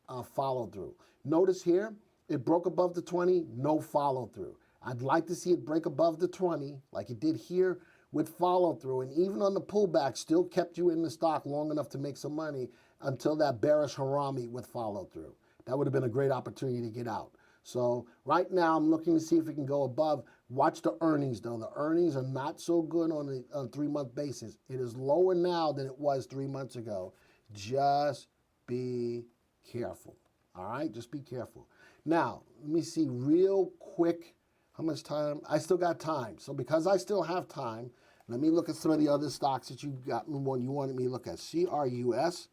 a follow through. Notice here, it broke above the 20, no follow through. I'd like to see it break above the 20 like it did here with follow through, and even on the pullback still kept you in the stock long enough to make some money until that bearish harami with follow through. That would have been a great opportunity to get out. So right now I'm looking to see if it can go above. Watch the earnings though. The earnings are not so good on a 3-month basis. It is lower now than it was 3 months ago. Just be careful. All right, just be careful. Now, let me see real quick how much time. I still got time. So because I still have time, let me look at some of the other stocks that you wanted me to look at. CRUS,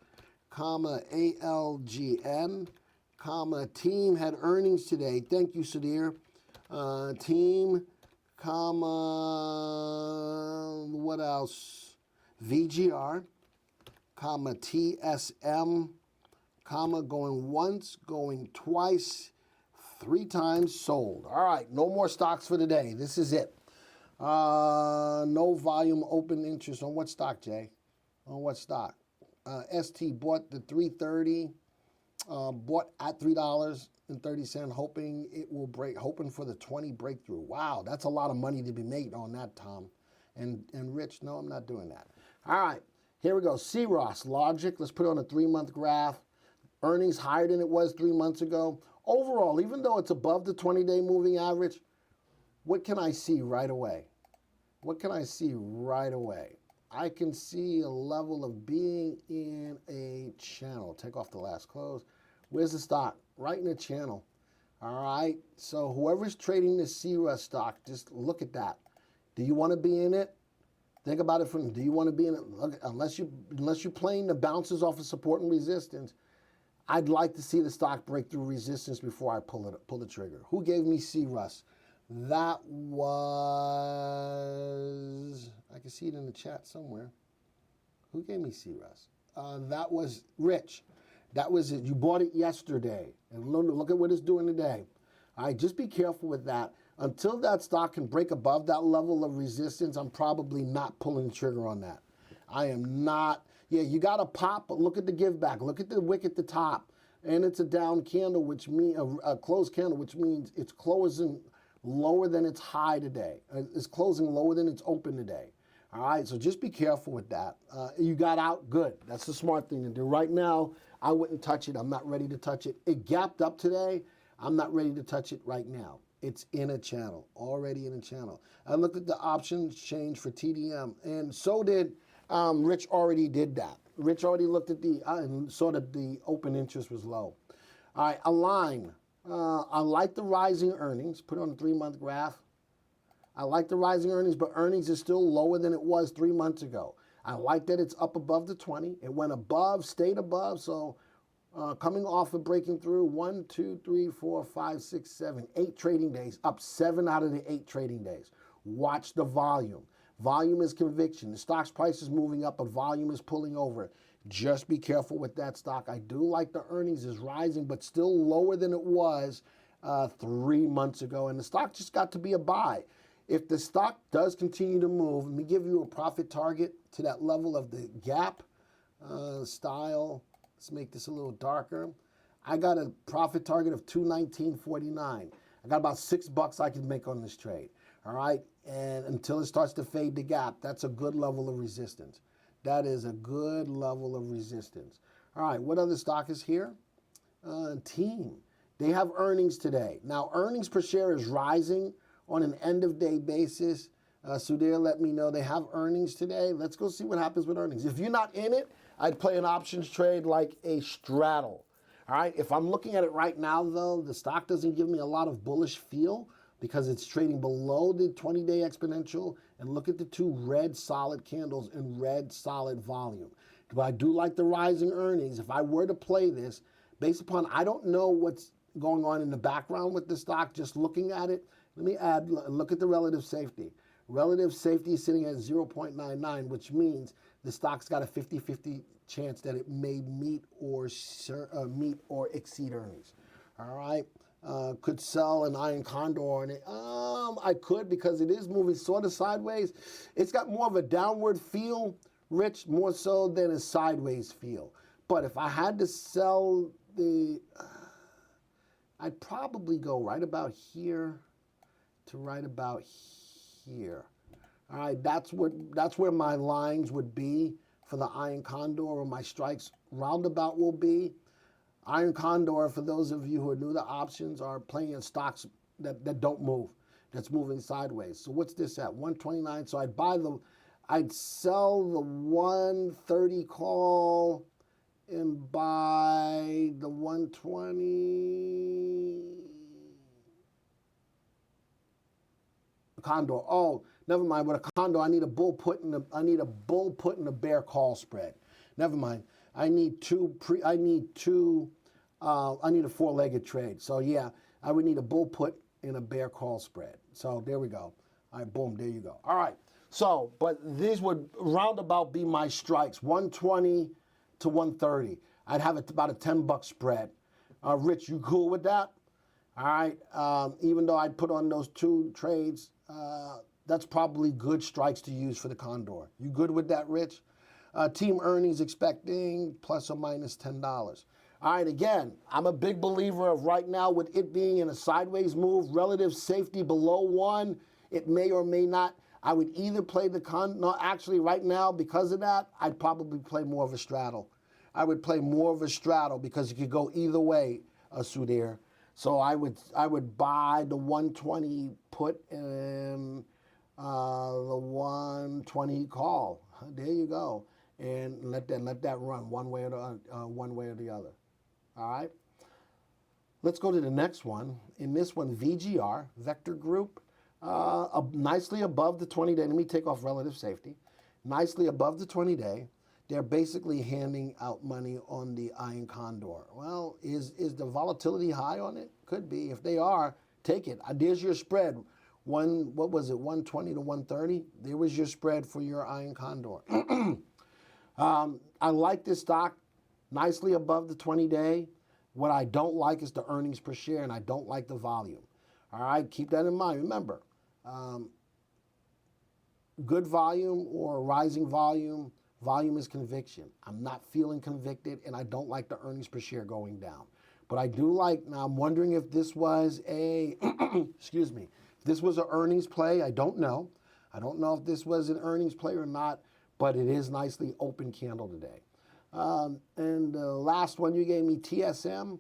ALGN, Team had earnings today. Thank you, Sudhir. Team, what else? VGR, TSM, comma, going once, going twice, 3 times, sold. All right, no more stocks for today. This is it. No volume open interest on what stock, Jay? On what stock? ST bought the 330, bought at $3.30, hoping it will break, hoping for the 20 breakthrough. Wow, that's a lot of money to be made on that, Tom. And Rich, no, I'm not doing that. All right, here we go. CROS, Logic, let's put it on a 3-month graph. Earnings higher than it was 3 months ago. Overall, even though it's above the 20-day moving average, what can I see right away? What can I see right away? I can see a level of being in a channel. Take off the last close. Where's the stock? Right in the channel. All right. So whoever's trading this CRUS stock, just look at that. Do you want to be in it? Think about it from, do you want to be in it? Look, unless you're playing the bounces off of support and resistance, I'd like to see the stock break through resistance before I pull the trigger. Who gave me CRUS? That was, I can see it in the chat somewhere. Who gave me CRUS? That was Rich. That was it. You bought it yesterday. And look at what it's doing today. All right, just be careful with that. Until that stock can break above that level of resistance, I'm probably not pulling the trigger on that. I am not. Yeah, you got to pop, but look at the give back. Look at the wick at the top. And it's a down candle, which means a closed candle, which means it's closing lower than its high today. It's closing lower than it's open today. All right, so just be careful with that. You got out, good. That's the smart thing to do. Right now, I wouldn't touch it. I'm not ready to touch it. It gapped up today. I'm not ready to touch it right now. It's in a channel, already in a channel. I looked at the options change for TDM, and so did Rich. Already did that. Rich already looked at the and saw that the open interest was low. All right, Align. I like the rising earnings. Put it on a 3-month graph. I like the rising earnings, but earnings is still lower than it was 3 months ago. I like that it's up above the 20. It went above, stayed above, so coming off of breaking through 1, 2, 3, 4, 5, 6, 7, 8 trading days, up 7 out of the 8 trading days. Watch the volume. Volume is conviction. The stock's price is moving up, but volume is pulling over. Just be careful with that stock. I do like the earnings is rising, but still lower than it was 3 months ago. And the stock just got to be a buy. If the stock does continue to move, let me give you a profit target to that level of the gap style. Let's make this a little darker. I got a profit target of $219.49. I got about $6 I can make on this trade. All right, and until it starts to fade the gap, that's a good level of resistance. That is a good level of resistance. All right, what other stock is here? Team. They have earnings today. Now, earnings per share is rising on an end-of-day basis. Sudhir let me know they have earnings today. Let's go see what happens with earnings. If you're not in it, I'd play an options trade like a straddle. All right, if I'm looking at it right now, though, the stock doesn't give me a lot of bullish feel because it's trading below the 20-day exponential. And look at the 2 red solid candles and red solid volume. But I do like the rising earnings. If I were to play this, based upon, I don't know what's going on in the background with the stock, just looking at it, let me add, look at the relative safety. Relative safety is sitting at 0.99, which means the stock's got a 50-50 chance that it may meet or exceed earnings. All right. Could sell an iron condor on it. I could because it is moving sort of sideways. It's got more of a downward feel, Rich, more so than a sideways feel. But if I had to sell I'd probably go right about here to right about here. All right, that's where my lines would be for the iron condor, or my strikes roundabout will be. Iron condor, for those of you who are new to options, are playing in stocks that don't move, that's moving sideways. So what's this at? 129. So I'd sell the 130 call and buy the 120 condor. Oh, never mind. With a condor, I need a bull put in a bear call spread. Never mind. I need a 4-legged trade. So yeah, I would need a bull put in a bear call spread. So there we go. All right, boom, there you go. All right. So, but these would roundabout be my strikes, 120 to 130. I'd have about a $10 spread. Rich, you cool with that? All right. Even though I'd put on those 2 trades, that's probably good strikes to use for the Condor. You good with that, Rich? Team earnings expecting plus or minus $10. All right, again, I'm a big believer of right now with it being in a sideways move, relative safety below 1, it may or may not. I would either play the no, actually right now, because of that, I'd probably play more of a straddle. I would play more of a straddle because it could go either way, Sudhir. So I would buy the 120 put and the 120 call. There you go, and let that run one way or the other. All right. Let's go to the next one. In this one, VGR, Vector Group, nicely above the 20-day. Let me take off relative safety. Nicely above the 20-day. They're basically handing out money on the Iron Condor. Well, is the volatility high on it? Could be. If they are, take it. There's your spread. What was it, 120 to 130? There was your spread for your Iron Condor. I like this stock. Nicely above the 20-day. What I don't like is the earnings per share, and I don't like the volume. All right, keep that in mind. Remember, good volume or rising volume, volume is conviction. I'm not feeling convicted, and I don't like the earnings per share going down. But I do like, now I'm wondering if this was a, excuse me, if this was an earnings play. I don't know. I don't know if this was an earnings play or not, but it is nicely open candle today. And the last one you gave me, TSM,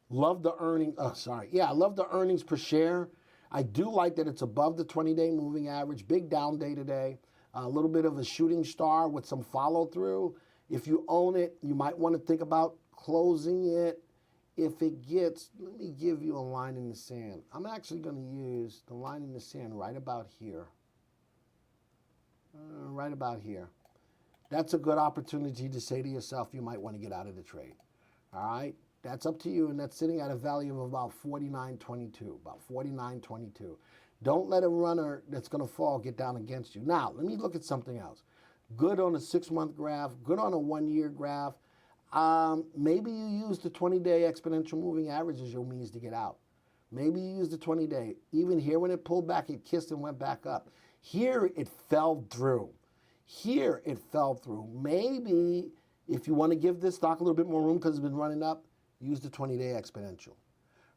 love the earnings, I love the earnings per share. I do like that it's above the 20-day moving average, big down day today, a little bit of a shooting star with some follow through. If you own it, you might want to think about closing it. If it gets, let me give you a line in the sand. I'm actually going to use the line in the sand right about here. Right about here. That's a good opportunity to say to yourself, you might want to get out of the trade. All right? That's up to you, and that's sitting at a value of about 49.22, about 49.22. Don't let a runner that's going to fall get down against you. Now, let me look at something else. Good on a 6-month graph, good on a 1-year graph. Maybe you use the 20-day exponential moving average as your means to get out. Maybe you use the 20-day. Even here when it pulled back, it kissed and went back up. Here it fell through. Here it fell through. Maybe if you want to give this stock a little bit more room because it's been running up, use the 20-day exponential.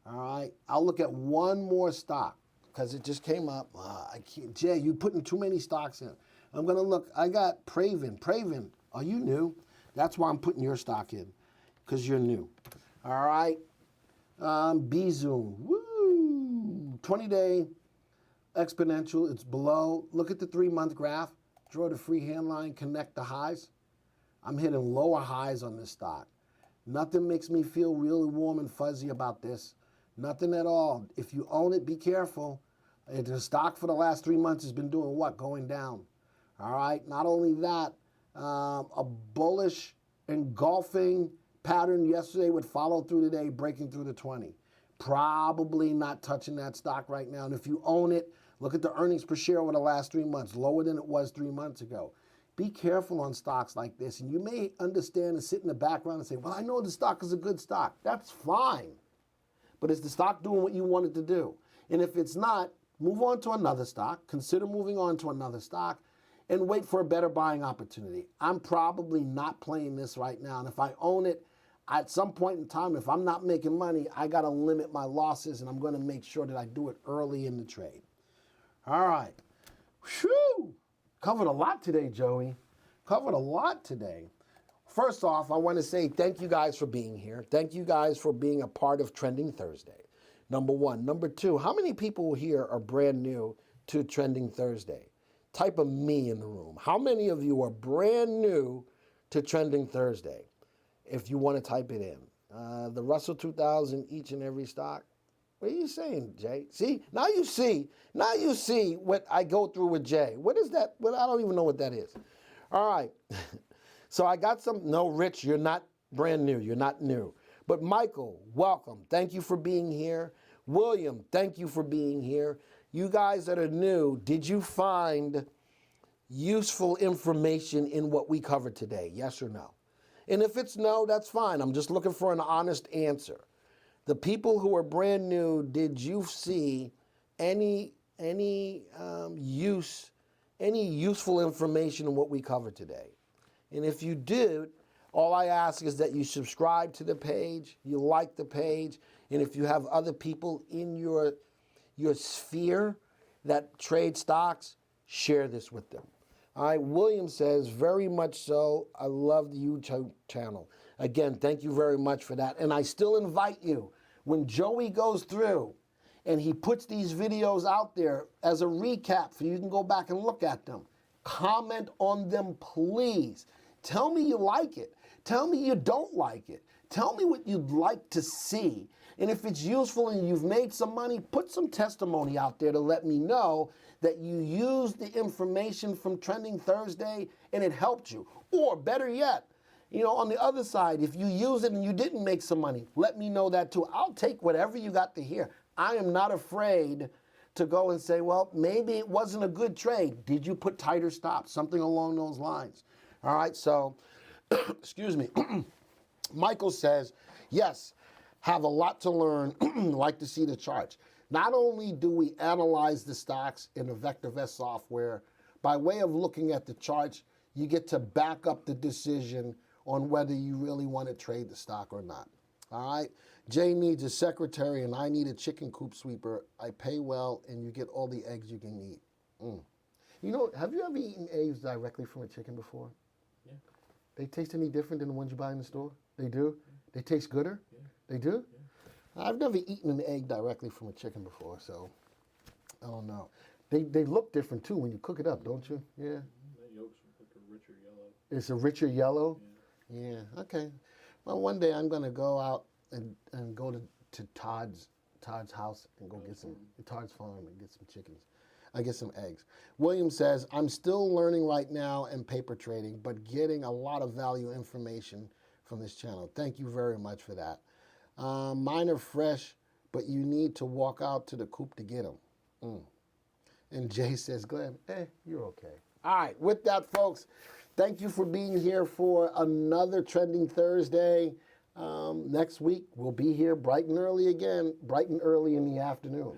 All right. I'll look at one more stock because it just came up. I can't. Jay, you putting too many stocks in. I'm going to look. I got Praven. Praven, are you new? That's why I'm putting your stock in because you're new. All right. B-Zoom. Woo. 20-day exponential. It's below. Look at the 3-month graph. Draw the freehand line, connect the highs. I'm hitting lower highs on this stock. Nothing makes me feel really warm and fuzzy about this. Nothing at all. If you own it, be careful. The stock for the last 3 months has been doing what? Going down. All right. Not only that, a bullish engulfing pattern yesterday would follow through today, breaking through the 20. Probably not touching that stock right now. And if you own it, look at the earnings per share over the last 3 months, lower than it was 3 months ago. Be careful on stocks like this. And you may understand and sit in the background and say, well, I know the stock is a good stock. That's fine. But is the stock doing what you want it to do? And if it's not, move on to another stock. Consider moving on to another stock and wait for a better buying opportunity. I'm probably not playing this right now. And if I own it, at some point in time, if I'm not making money, I got to limit my losses, and I'm going to make sure that I do it early in the trade. All right. Whew. Covered a lot today, Joey. Covered a lot today. First off, I want to say thank you guys for being here. Thank you guys for being a part of Trending Thursday. Number one. Number two, how many people here are brand new to Trending Thursday? Type a me in the room. How many of you are brand new to Trending Thursday? If you want to type it in. The Russell 2000, each and every stock. What are you saying, Jay? See, now you see what I go through with Jay. What is that? Well, I don't even know what that is. All right. So I got some, no, Rich, you're not brand new. You're not new. But Michael, welcome. Thank you for being here. William, thank you for being here. You guys that are new, did you find useful information in what we covered today? Yes or no? And if it's no, that's fine. I'm just looking for an honest answer. The people who are brand new, did you see any useful information in what we covered today? And if you did, all I ask is that you subscribe to the page, you like the page, and if you have other people in your sphere that trade stocks, share this with them. All right, William says, very much so. I love the YouTube channel. Again, thank you very much for that. And I still invite you, when Joey goes through and he puts these videos out there as a recap for you can go back and look at them, comment on them, please. Tell me you like it. Tell me you don't like it. Tell me what you'd like to see. And if it's useful and you've made some money, put some testimony out there to let me know that you used the information from Trending Thursday and it helped you. Or better yet, you know, on the other side, if you use it and you didn't make some money, let me know that too. I'll take whatever you got to hear. I am not afraid to go and say, well, maybe it wasn't a good trade. Did you put tighter stops? Something along those lines. All right, so, excuse me. Michael says, yes, have a lot to learn, like to see the charts. Not only do we analyze the stocks in the VectorVest software, by way of looking at the charts, you get to back up the decision on whether you really want to trade the stock or not. All right? Jay needs a secretary and I need a chicken coop sweeper. I pay well and you get all the eggs you can eat. You know, have you ever eaten eggs directly from a chicken before? Yeah. They taste any different than the ones you buy in the store? They do? Yeah. They taste gooder? Yeah. They do? Yeah. I've never eaten an egg directly from a chicken before, so I don't know. They look different too when you cook it up, don't you? Yeah. That yolk's like a richer yellow. It's a richer yellow? Yeah, okay. Well, one day I'm going to go out and go to Todd's house and go get some, Todd's farm and get some chickens. I get some eggs. William says, I'm still learning right now and paper trading, but getting a lot of value information from this channel. Thank you very much for that. Mine are fresh, but you need to walk out to the coop to get them. And Jay says, Glenn, you're okay. All right, with that, folks, thank you for being here for another Trending Thursday. Next week, we'll be here bright and early again, bright and early in the afternoon.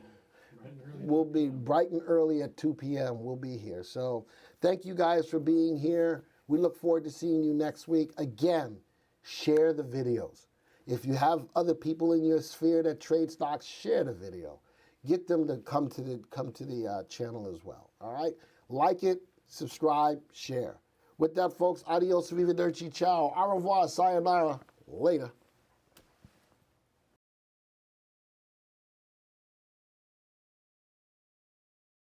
We'll be bright and early at 2 p.m. We'll be here. So thank you guys for being here. We look forward to seeing you next week. Again, share the videos. If you have other people in your sphere that trade stocks, share the video. Get them to come to the channel as well. All right? Like it, subscribe, share. With that, folks, adios, arrivederci, ciao, au revoir, sayonara, later.